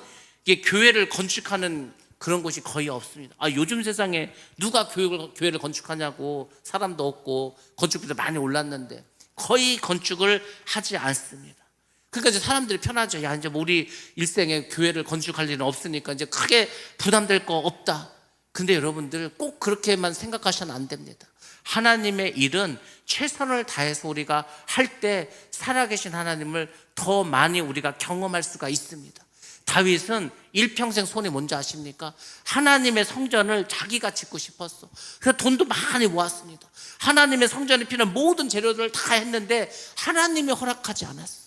이게 교회를 건축하는 그런 곳이 거의 없습니다. 요즘 세상에 누가 교회를 건축하냐고, 사람도 없고 건축비도 많이 올랐는데 거의 건축을 하지 않습니다. 그러니까 이제 사람들이 편하죠. 야, 이제 우리 일생에 교회를 건축할 일은 없으니까 이제 크게 부담될 거 없다. 근데 여러분들 꼭 그렇게만 생각하셔는 안 됩니다. 하나님의 일은 최선을 다해서 우리가 할 때 살아계신 하나님을 더 많이 우리가 경험할 수가 있습니다. 다윗은 일평생 손이 뭔지 아십니까? 하나님의 성전을 자기가 짓고 싶었어. 그래서 돈도 많이 모았습니다. 하나님의 성전에 필요한 모든 재료들을 다 했는데 하나님이 허락하지 않았어.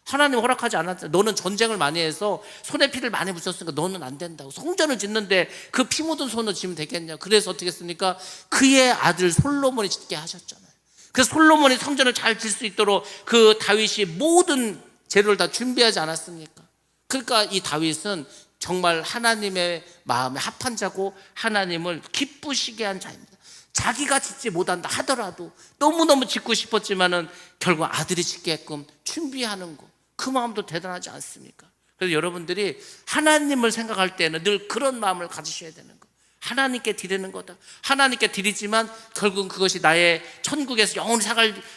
하나님 허락하지 않았어. 너는 전쟁을 많이 해서 손에 피를 많이 묻혔으니까 너는 안 된다고. 성전을 짓는데 그 피 묻은 손으로 지면 되겠냐. 그래서 어떻게 했습니까? 그의 아들 솔로몬이 짓게 하셨잖아요. 그래서 솔로몬이 성전을 잘 질 수 있도록 그 다윗이 모든 재료를 다 준비하지 않았습니까? 그러니까 이 다윗은 정말 하나님의 마음에 합한 자고 하나님을 기쁘시게 한 자입니다. 자기가 짓지 못한다 하더라도 너무너무 짓고 싶었지만은 결국 아들이 짓게끔 준비하는 거, 그 마음도 대단하지 않습니까? 그래서 여러분들이 하나님을 생각할 때는 늘 그런 마음을 가지셔야 되는 거. 하나님께 드리는 거다. 하나님께 드리지만 결국은 그것이 나의 천국에서 영원히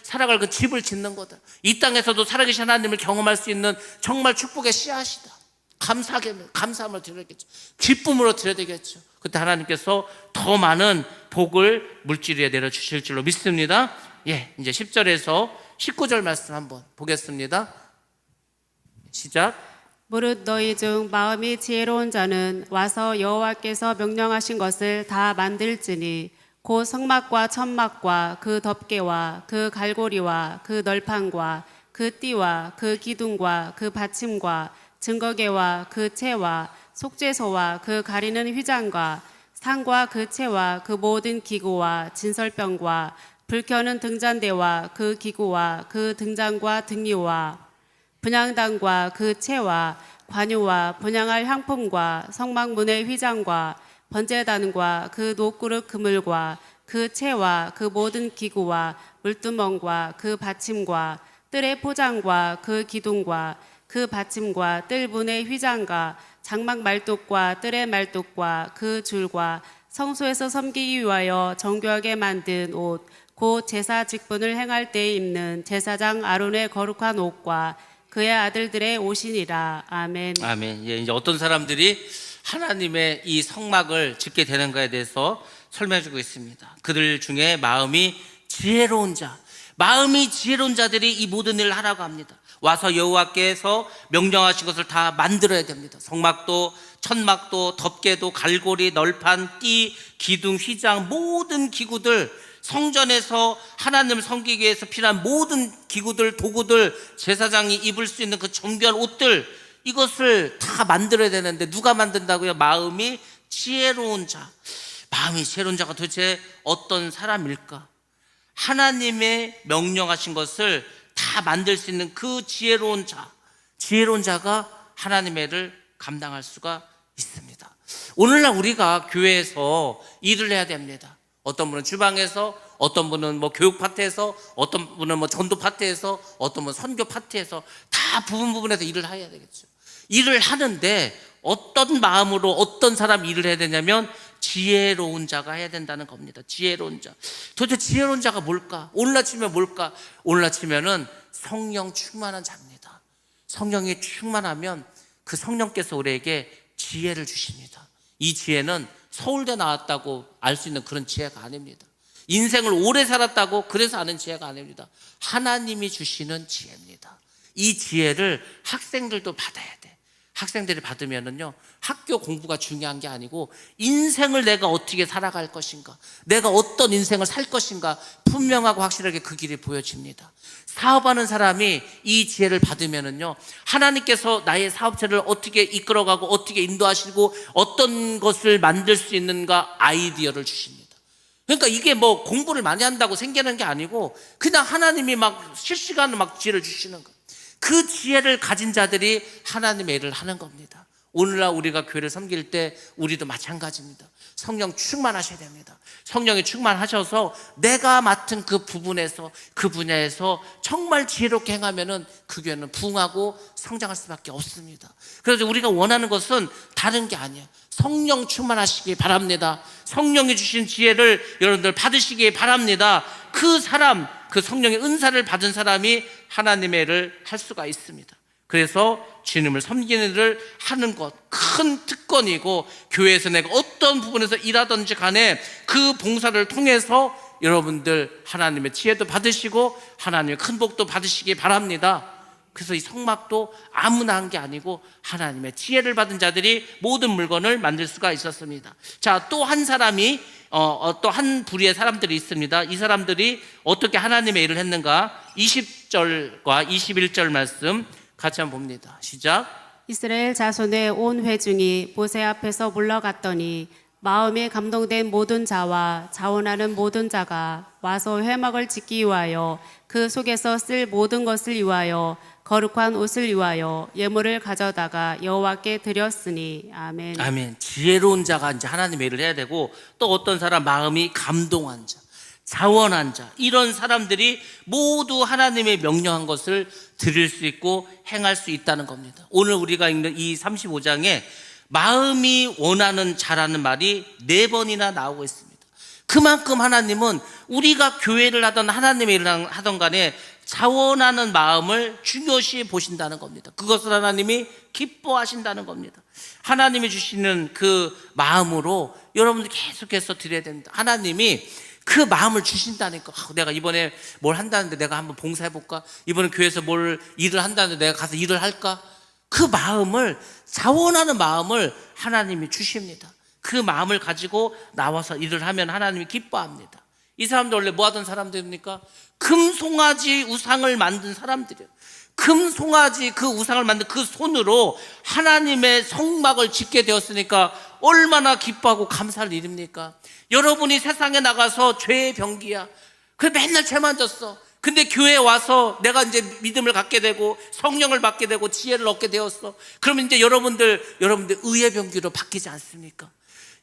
살아갈 그 집을 짓는 거다. 이 땅에서도 살아계신 하나님을 경험할 수 있는 정말 축복의 씨앗이다. 감사함을 드려야겠죠. 기쁨으로 드려야 되겠죠. 그때 하나님께서 더 많은 복을 물질 위에 내려주실 줄로 믿습니다. 이제 10절에서 19절 말씀 한번 보겠습니다. 시작. 무릇 너희 중 마음이 지혜로운 자는 와서 여호와께서 명령하신 것을 다 만들지니 곧 성막과 천막과 그 덮개와 그 갈고리와 그 널판과 그 띠와 그 기둥과 그 받침과 증거계와 그 채와 속죄소와 그 가리는 휘장과 상과 그 채와 그 모든 기구와 진설병과 불 켜는 등잔대와 그 기구와 그 등잔과 등유와 분향단과 그 채와 관유와 분향할 향품과 성막문의 휘장과 번제단과 그 녹그릇 그물과 그 채와 그 모든 기구와 물두멍과 그 받침과 뜰의 포장과 그 기둥과 그 받침과 뜰분의 휘장과 장막 말뚝과 뜰의 말뚝과 그 줄과 성소에서 섬기기 위하여 정교하게 만든 옷, 곧 제사 직분을 행할 때에 입는 제사장 아론의 거룩한 옷과 그의 아들들의 옷이니라. 아멘. 아멘. 이제 어떤 사람들이 하나님의 이 성막을 짓게 되는가에 대해서 설명해주고 있습니다. 그들 중에 마음이 지혜로운 자들이 이 모든 일을 하라고 합니다. 와서 여호와께서 명령하신 것을 다 만들어야 됩니다. 성막도 천막도 덮개도 갈고리 널판 띠 기둥 휘장 모든 기구들, 성전에서 하나님을 섬기기 위해서 필요한 모든 기구들 도구들, 제사장이 입을 수 있는 그 정교한 옷들, 이것을 다 만들어야 되는데 누가 만든다고요? 마음이 지혜로운 자. 마음이 지혜로운 자가 도대체 어떤 사람일까? 하나님의 명령하신 것을 다 만들 수 있는 그 지혜로운 자가 하나님의 일을 감당할 수가 있습니다. 오늘날 우리가 교회에서 일을 해야 됩니다. 어떤 분은 주방에서, 어떤 분은 교육 파트에서, 어떤 분은 전도 파트에서, 어떤 분은 선교 파트에서 다 부분에서 일을 해야 되겠죠. 일을 하는데 어떤 마음으로 어떤 사람이 일을 해야 되냐면 지혜로운 자가 해야 된다는 겁니다. 지혜로운 자. 도대체 지혜로운 자가 뭘까? 오늘날 치면 뭘까? 오늘날 치면은 성령 충만한 자입니다. 성령이 충만하면 그 성령께서 우리에게 지혜를 주십니다. 이 지혜는 서울대 나왔다고 알 수 있는 그런 지혜가 아닙니다. 인생을 오래 살았다고 그래서 아는 지혜가 아닙니다. 하나님이 주시는 지혜입니다. 이 지혜를 학생들도 받아야 돼. 학생들이 받으면은요, 학교 공부가 중요한 게 아니고 인생을 내가 어떻게 살아갈 것인가, 내가 어떤 인생을 살 것인가 분명하고 확실하게 그 길이 보여집니다. 사업하는 사람이 이 지혜를 받으면은요, 하나님께서 나의 사업체를 어떻게 이끌어가고 어떻게 인도하시고 어떤 것을 만들 수 있는가 아이디어를 주십니다. 그러니까 이게 공부를 많이 한다고 생기는 게 아니고 그냥 하나님이 실시간으로 지혜를 주시는 거예요. 그 지혜를 가진 자들이 하나님의 일을 하는 겁니다. 오늘날 우리가 교회를 섬길 때 우리도 마찬가지입니다. 성령 충만하셔야 됩니다. 성령이 충만하셔서 내가 맡은 그 부분에서, 그 분야에서 정말 지혜롭게 행하면은 그 교회는 부흥하고 성장할 수밖에 없습니다. 그래서 우리가 원하는 것은 다른 게 아니에요. 성령 충만하시기 바랍니다. 성령이 주신 지혜를 여러분들 받으시기 바랍니다. 그 사람, 그 성령의 은사를 받은 사람이 하나님의 일을 할 수가 있습니다. 그래서 주님을 섬기는 일을 하는 것, 큰 특권이고, 교회에서 내가 어떤 부분에서 일하든지 간에 그 봉사를 통해서 여러분들 하나님의 지혜도 받으시고 하나님의 큰 복도 받으시기 바랍니다. 그래서 이 성막도 아무나 한 게 아니고 하나님의 지혜를 받은 자들이 모든 물건을 만들 수가 있었습니다. 자, 또 한 사람이 또 한 부류의 사람들이 있습니다. 이 사람들이 어떻게 하나님의 일을 했는가? 20절과 21절 말씀 같이 한번 봅니다. 시작. 이스라엘 자손의 온 회중이 모세 앞에서 물러갔더니 마음에 감동된 모든 자와 자원하는 모든 자가 와서 회막을 짓기 위하여 그 속에서 쓸 모든 것을 위하여 거룩한 옷을 위하여 예물을 가져다가 여호와께 드렸으니. 아멘. 아멘. 지혜로운 자가 이제 하나님의 일을 해야 되고, 또 어떤 사람 마음이 감동한 자, 자원한 자, 이런 사람들이 모두 하나님의 명령한 것을 드릴 수 있고 행할 수 있다는 겁니다. 오늘 우리가 읽는 이 35장에 마음이 원하는 자라는 말이 4번이나 나오고 있습니다. 그만큼 하나님은 우리가 교회를 하던 하나님의 일을 하던 간에 자원하는 마음을 중요시 보신다는 겁니다. 그것을 하나님이 기뻐하신다는 겁니다. 하나님이 주시는 그 마음으로 여러분들 계속해서 드려야 됩니다. 하나님이 그 마음을 주신다니까. 내가 이번에 뭘 한다는데 내가 한번 봉사해볼까? 이번에 교회에서 뭘 일을 한다는데 내가 가서 일을 할까? 그 마음을, 자원하는 마음을 하나님이 주십니다. 그 마음을 가지고 나와서 일을 하면 하나님이 기뻐합니다. 이 사람들 원래 뭐 하던 사람들입니까? 금송아지 우상을 만든 사람들이에요. 금송아지 그 우상을 만든 그 손으로 하나님의 성막을 짓게 되었으니까 얼마나 기뻐하고 감사할 일입니까? 여러분이 세상에 나가서 죄의 병기야. 그 맨날 죄만 졌어. 근데 교회에 와서 내가 이제 믿음을 갖게 되고 성령을 받게 되고 지혜를 얻게 되었어. 그러면 이제 여러분들 의의 병기로 바뀌지 않습니까?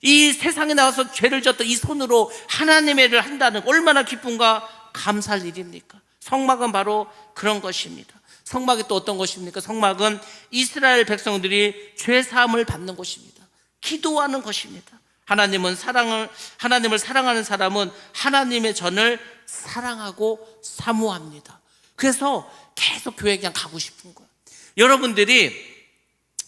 이 세상에 나와서 죄를 졌던 이 손으로 하나님의 일을 한다는 얼마나 기쁜가, 감사할 일입니까? 성막은 바로 그런 것입니다. 성막이 또 어떤 것입니까? 성막은 이스라엘 백성들이 죄 사함을 받는 곳입니다. 기도하는 것입니다. 하나님을 사랑하는 사람은 하나님의 전을 사랑하고 사모합니다. 그래서 계속 교회에 그냥 가고 싶은 거예요. 여러분들이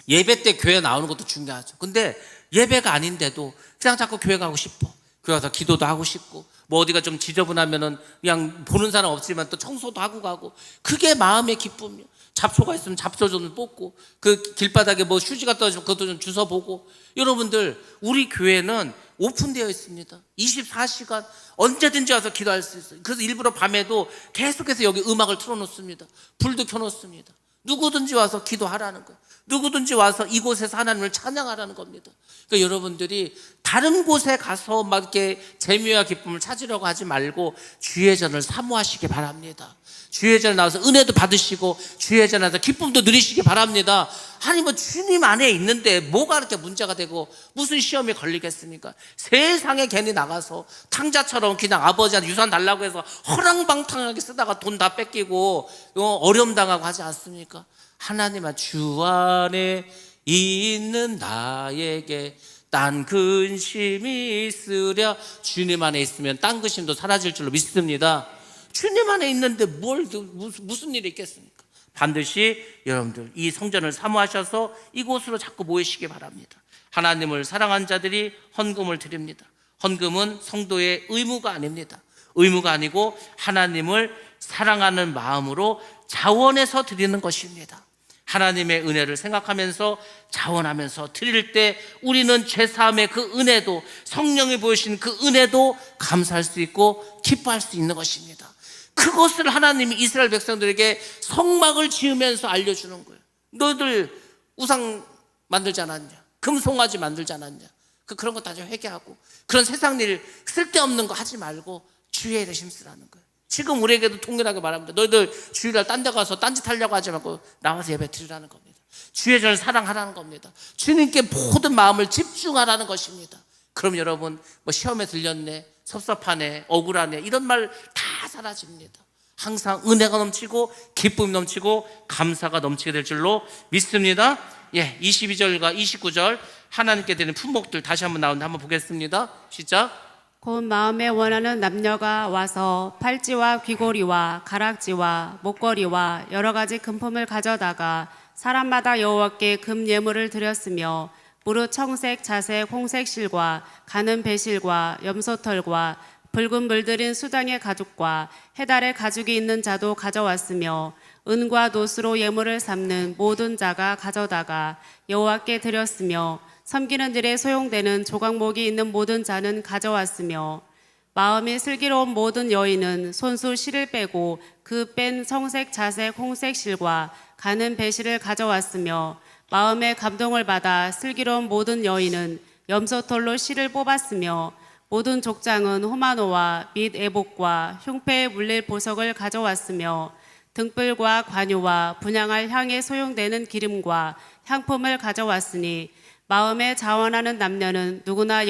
예배 때 교회 나오는 것도 중요하죠. 근데 예배가 아닌데도 그냥 자꾸 교회 가고 싶어. 교회 가서 기도도 하고 싶고, 뭐 어디가 좀 지저분하면은 그냥 보는 사람 없지만 또 청소도 하고 가고, 그게 마음의 기쁨이에요. 잡초가 있으면 잡초 좀 뽑고, 그 길바닥에 뭐 휴지가 떨어지면 그것도 좀 주워보고. 여러분들, 우리 교회는 오픈되어 있습니다. 24시간 언제든지 와서 기도할 수 있어요. 그래서 일부러 밤에도 계속해서 여기 음악을 틀어놓습니다. 불도 켜놓습니다. 누구든지 와서 기도하라는 거예요. 누구든지 와서 이곳에서 하나님을 찬양하라는 겁니다. 그러니까 여러분들이 다른 곳에 가서 막 이렇게 재미와 기쁨을 찾으려고 하지 말고 주의 전을 사모하시기 바랍니다. 주의 전에 나와서 은혜도 받으시고 주의 전에 나와서 기쁨도 누리시기 바랍니다. 아니 뭐 주님 안에 있는데 뭐가 그렇게 문제가 되고 무슨 시험이 걸리겠습니까? 세상에 괜히 나가서 탕자처럼 그냥 아버지한테 유산 달라고 해서 허랑방탕하게 쓰다가 돈 다 뺏기고 어려움 당하고 하지 않습니까? 하나님아, 주 안에 있는 나에게 딴 근심이 있으랴. 주님 안에 있으면 딴 근심도 사라질 줄로 믿습니다. 주님 안에 있는데 무슨 일이 있겠습니까? 반드시 여러분들 이 성전을 사모하셔서 이곳으로 자꾸 모이시기 바랍니다. 하나님을 사랑한 자들이 헌금을 드립니다. 헌금은 성도의 의무가 아닙니다. 의무가 아니고 하나님을 사랑하는 마음으로 자원해서 드리는 것입니다. 하나님의 은혜를 생각하면서 자원하면서 드릴 때 우리는 죄사함의 그 은혜도, 성령이 보여주신 그 은혜도 감사할 수 있고 기뻐할 수 있는 것입니다. 그것을 하나님이 이스라엘 백성들에게 성막을 지으면서 알려주는 거예요. 너희들 우상 만들지 않았냐? 금송아지 만들지 않았냐? 그런 거 다 회개하고 그런 세상 일 쓸데없는 거 하지 말고 주의 일에 힘쓰라는 거예요. 지금 우리에게도 통렬하게 말합니다. 너희들 주일날 딴 데 가서 딴짓 하려고 하지 말고 나와서 예배 드리라는 겁니다. 주의 전을 사랑하라는 겁니다. 주님께 모든 마음을 집중하라는 것입니다. 그럼 여러분 뭐 시험에 들렸네, 섭섭하네, 억울하네 이런 말 다 사라집니다. 항상 은혜가 넘치고 기쁨이 넘치고 감사가 넘치게 될 줄로 믿습니다. 22절과 29절 하나님께 드리는 품목들 다시 한번 나오는데 한번 보겠습니다. 시작. 곧 마음에 원하는 남녀가 와서 팔찌와 귀고리와 가락지와 목걸이와 여러 가지 금품을 가져다가 사람마다 여호와께 금 예물을 드렸으며 무릇 청색, 자색, 홍색 실과 가는 배실과 염소털과 붉은 물들인 수당의 가죽과 해달의 가죽이 있는 자도 가져왔으며 은과 노스로 예물을 삼는 모든 자가 가져다가 여호와께 드렸으며 섬기는 일에 소용되는 조각목이 있는 모든 자는 가져왔으며 마음이 슬기로운 모든 여인은 손수 실을 빼고 그 뺀 청색, 자색, 홍색 실과 가는 배실을 가져왔으며 마음의 감동을 받아 슬기로운 모든 여인은 염소털로 실을 뽑았으며 모든 족장은 호마노와 및 애복과 흉패에 물릴 보석을 가져왔으며 등불과 관유와 분향할 향에 소용되는 기름과 향품을 가져왔으니 마음에 자원하는 남녀는 누구나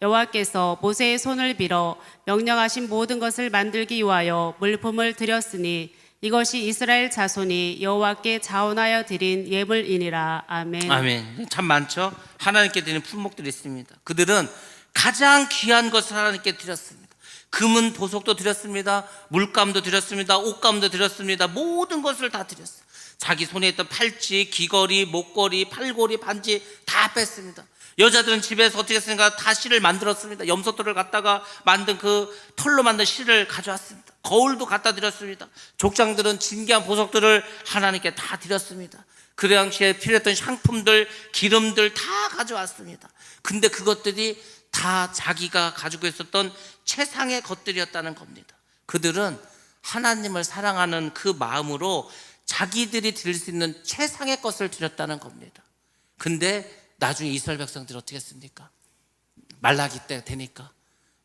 여호와께서 모세의 손을 빌어 명령하신 모든 것을 만들기 위하여 물품을 드렸으니 이것이 이스라엘 자손이 여호와께 자원하여 드린 예물이니라. 아멘. 아멘. 참 많죠. 하나님께 드리는 품목들이 있습니다. 그들은 가장 귀한 것을 하나님께 드렸습니다. 금은 보석도 드렸습니다. 물감도 드렸습니다. 옷감도 드렸습니다. 모든 것을 다 드렸어요. 자기 손에 있던 팔찌, 귀걸이, 목걸이, 팔걸이, 반지 다 뺐습니다. 여자들은 집에서 어떻게 했습니까? 다 실을 만들었습니다. 염소털을 갖다가 만든 그 털로 만든 실을 가져왔습니다. 거울도 갖다 드렸습니다. 족장들은 진귀한 보석들을 하나님께 다 드렸습니다. 그 당시에 필요했던 향품들, 기름들 다 가져왔습니다. 근데 그것들이 다 자기가 가지고 있었던 최상의 것들이었다는 겁니다. 그들은 하나님을 사랑하는 그 마음으로 자기들이 드릴 수 있는 최상의 것을 드렸다는 겁니다. 근데 나중에 이스라엘 백성들이 어떻게 했습니까? 말라기 때 되니까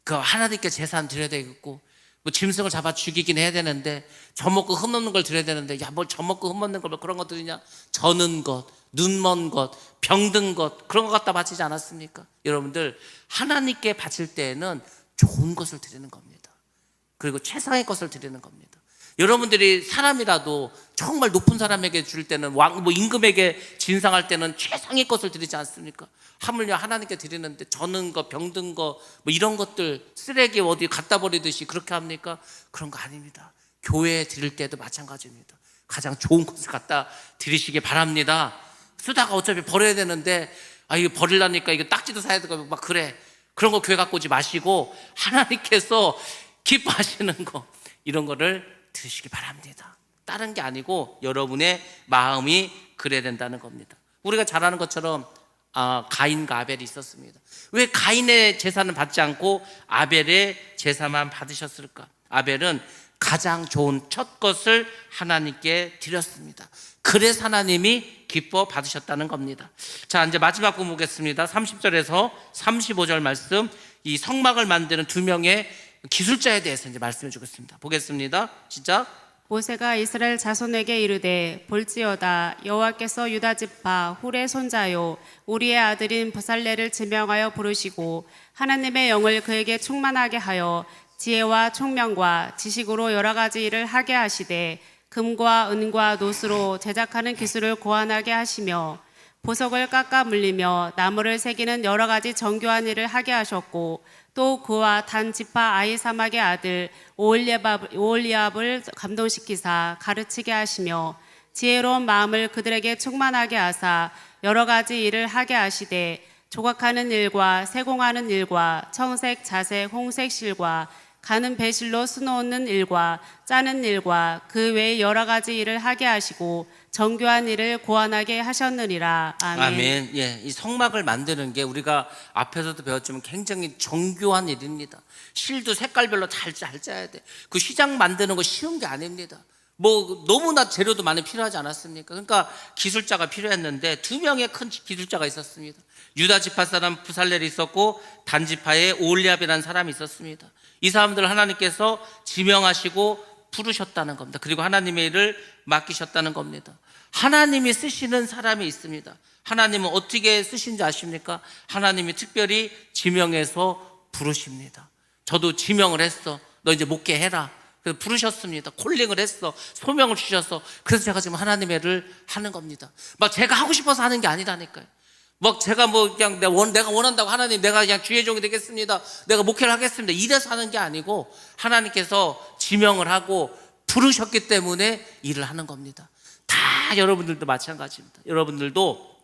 그 하나님께 제사는 드려야 되겠고 뭐 짐승을 잡아 죽이긴 해야 되는데 젖먹고 흠없는 걸 드려야 되는데 야 뭘 젖먹고 흠없는 걸 뭐 그런 것 드리냐? 저는 것, 눈먼 것, 병든 것 그런 것 갖다 바치지 않았습니까? 여러분들 하나님께 바칠 때에는 좋은 것을 드리는 겁니다. 그리고 최상의 것을 드리는 겁니다. 여러분들이 사람이라도 정말 높은 사람에게 줄 때는 임금에게 진상할 때는 최상의 것을 드리지 않습니까? 하물며 하나님께 드리는데 저는 거, 병든 거, 뭐 이런 것들 쓰레기 어디 갖다 버리듯이 그렇게 합니까? 그런 거 아닙니다. 교회에 드릴 때도 마찬가지입니다. 가장 좋은 것을 갖다 드리시기 바랍니다. 쓰다가 어차피 버려야 되는데 이거 버리려니까 이거 딱지도 사야 되고 막 그래. 그런 거 교회 갖고 오지 마시고 하나님께서 기뻐하시는 거 이런 거를 드시기 바랍니다. 다른 게 아니고 여러분의 마음이 그래야 된다는 겁니다. 우리가 잘 아는 것처럼 가인과 아벨이 있었습니다. 왜 가인의 제사는 받지 않고 아벨의 제사만 받으셨을까? 아벨은 가장 좋은 첫 것을 하나님께 드렸습니다. 그래서 하나님이 기뻐 받으셨다는 겁니다. 자, 이제 마지막 부분 보겠습니다. 30절에서 35절 말씀, 이 성막을 만드는 두 명의 기술자에 대해서 이제 말씀해 주겠습니다. 보겠습니다. 시작. 모세가 이스라엘 자손에게 이르되 볼지어다 여호와께서 유다 지파 훌의 손자요 우리의 아들인 부살레를 지명하여 부르시고 하나님의 영을 그에게 충만하게 하여 지혜와 총명과 지식으로 여러 가지 일을 하게 하시되 금과 은과 노스로 제작하는 기술을 고안하게 하시며 보석을 깎아 물리며 나무를 새기는 여러 가지 정교한 일을 하게 하셨고 또 그와 단 지파 아히사막의 아들 오홀리압을 감동시키사 가르치게 하시며 지혜로운 마음을 그들에게 충만하게 하사 여러 가지 일을 하게 하시되 조각하는 일과 세공하는 일과 청색, 자색, 홍색 실과 가는 배실로 수놓는 일과 짜는 일과 그 외의 여러 가지 일을 하게 하시고 정교한 일을 고안하게 하셨느니라. 아멘. 아멘. 예, 이 성막을 만드는 게 우리가 앞에서도 배웠지만 굉장히 정교한 일입니다. 실도 색깔별로 잘 짜야 돼. 그 휘장 만드는 거 쉬운 게 아닙니다. 뭐 너무나 재료도 많이 필요하지 않았습니까? 그러니까 기술자가 필요했는데 두 명의 큰 기술자가 있었습니다. 유다 지파 사람 부살렐이 있었고 단 지파의 오홀리압이라는 사람이 있었습니다. 이 사람들을 하나님께서 지명하시고 부르셨다는 겁니다. 그리고 하나님의 일을 맡기셨다는 겁니다. 하나님이 쓰시는 사람이 있습니다. 하나님은 어떻게 쓰신지 아십니까? 하나님이 특별히 지명해서 부르십니다. 저도 지명을 했어. 너 이제 목회해라. 그래서 부르셨습니다. 콜링을 했어. 소명을 주셔서. 그래서 제가 지금 하나님의 일을 하는 겁니다. 막 제가 하고 싶어서 하는 게 아니라니까요. 막 제가 뭐 그냥 내가 원한다고 하나님 내가 그냥 주의 종이 되겠습니다. 내가 목회를 하겠습니다. 이래서 하는 게 아니고 하나님께서 지명을 하고 부르셨기 때문에 일을 하는 겁니다. 다 여러분들도 마찬가지입니다. 여러분들도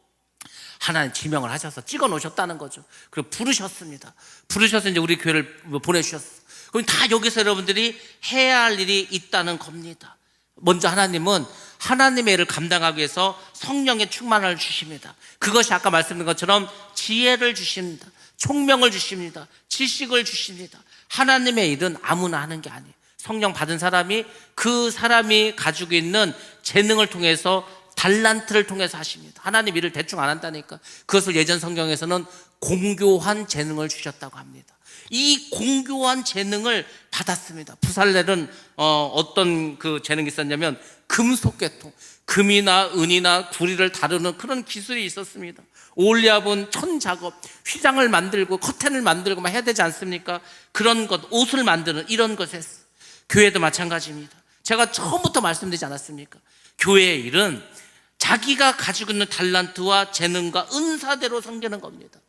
하나님 지명을 하셔서 찍어 놓으셨다는 거죠. 그리고 부르셨습니다. 부르셔서 이제 우리 교회를 보내주셨어요. 그럼 다 여기서 여러분들이 해야 할 일이 있다는 겁니다. 먼저 하나님은 하나님의 일을 감당하기 위해서 성령의 충만을 주십니다. 그것이 아까 말씀드린 것처럼 지혜를 주십니다. 총명을 주십니다. 지식을 주십니다. 하나님의 일은 아무나 하는 게 아니에요. 성령 받은 사람이 그 사람이 가지고 있는 재능을 통해서 달란트를 통해서 하십니다. 하나님 일을 대충 안 한다니까. 그것을 예전 성경에서는 공교한 재능을 주셨다고 합니다. 이 공교한 재능을 받았습니다. 부살렐은 어떤 그 재능이 있었냐면 금속계통, 금이나 은이나 구리를 다루는 그런 기술이 있었습니다. 올리압은 천작업, 휘장을 만들고 커튼을 만들고 막 해야 되지 않습니까? 그런 것, 옷을 만드는 이런 것을 했어요. 교회도 마찬가지입니다. 제가 처음부터 말씀드리지 않았습니까? 교회의 일은 자기가 가지고 있는 달란트와 재능과 은사대로 섬기는 겁니다.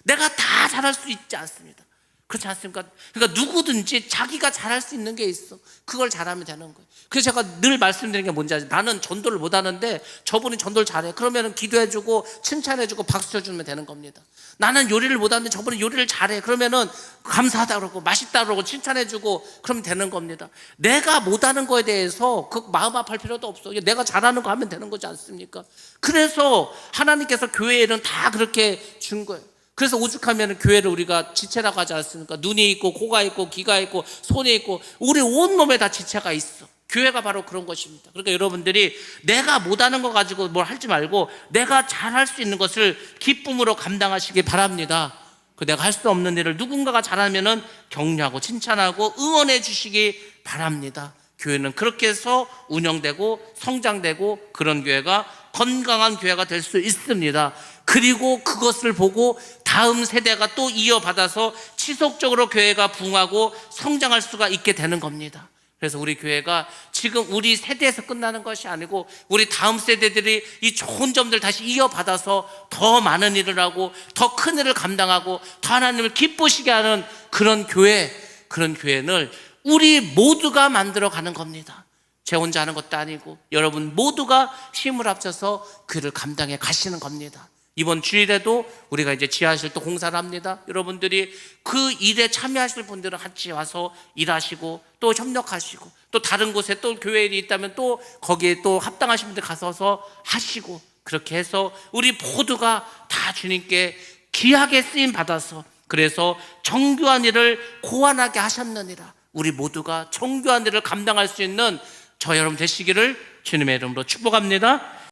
내가 다 잘할 수 있지 않습니다. 그렇지 않습니까? 그러니까 누구든지 자기가 잘할 수 있는 게 있어. 그걸 잘하면 되는 거예요. 그래서 제가 늘 말씀드리는 게 뭔지 아세요? 나는 전도를 못하는데 저분이 전도를 잘해. 그러면 기도해주고 칭찬해주고 박수 쳐주면 되는 겁니다. 나는 요리를 못하는데 저분이 요리를 잘해. 그러면은 감사하다 그러고 맛있다 그러고 칭찬해주고 그러면 되는 겁니다. 내가 못하는 거에 대해서 그 마음 아파할 필요도 없어. 내가 잘하는 거 하면 되는 거지 않습니까? 그래서 하나님께서 교회 일은 다 그렇게 준 거예요. 그래서 오죽하면 교회를 우리가 지체라고 하지 않습니까? 눈이 있고 코가 있고 귀가 있고 손이 있고 우리 온몸에 다 지체가 있어. 교회가 바로 그런 것입니다. 그러니까 여러분들이 내가 못하는 거 가지고 뭘 하지 말고 내가 잘할 수 있는 것을 기쁨으로 감당하시기 바랍니다. 그 내가 할 수 없는 일을 누군가가 잘하면은 격려하고 칭찬하고 응원해 주시기 바랍니다. 교회는 그렇게 해서 운영되고 성장되고 그런 교회가 건강한 교회가 될 수 있습니다. 그리고 그것을 보고 다음 세대가 또 이어받아서 지속적으로 교회가 부흥하고 성장할 수가 있게 되는 겁니다. 그래서 우리 교회가 지금 우리 세대에서 끝나는 것이 아니고 우리 다음 세대들이 이 좋은 점들 다시 이어받아서 더 많은 일을 하고 더 큰 일을 감당하고 더 하나님을 기쁘시게 하는 그런 교회, 그런 교회를 우리 모두가 만들어 가는 겁니다. 제 혼자 하는 것도 아니고 여러분 모두가 힘을 합쳐서 그를 감당해 가시는 겁니다. 이번 주일에도 우리가 이제 지하실 또 공사를 합니다. 여러분들이 그 일에 참여하실 분들은 같이 와서 일하시고 또 협력하시고 또 다른 곳에 또 교회 일이 있다면 또 거기에 또 합당하신 분들 가서서 하시고 그렇게 해서 우리 모두가 다 주님께 귀하게 쓰임 받아서 그래서 정교한 일을 고안하게 하셨느니라. 우리 모두가 정교한 일을 감당할 수 있는 저 여러분 되시기를 주님의 이름으로 축복합니다.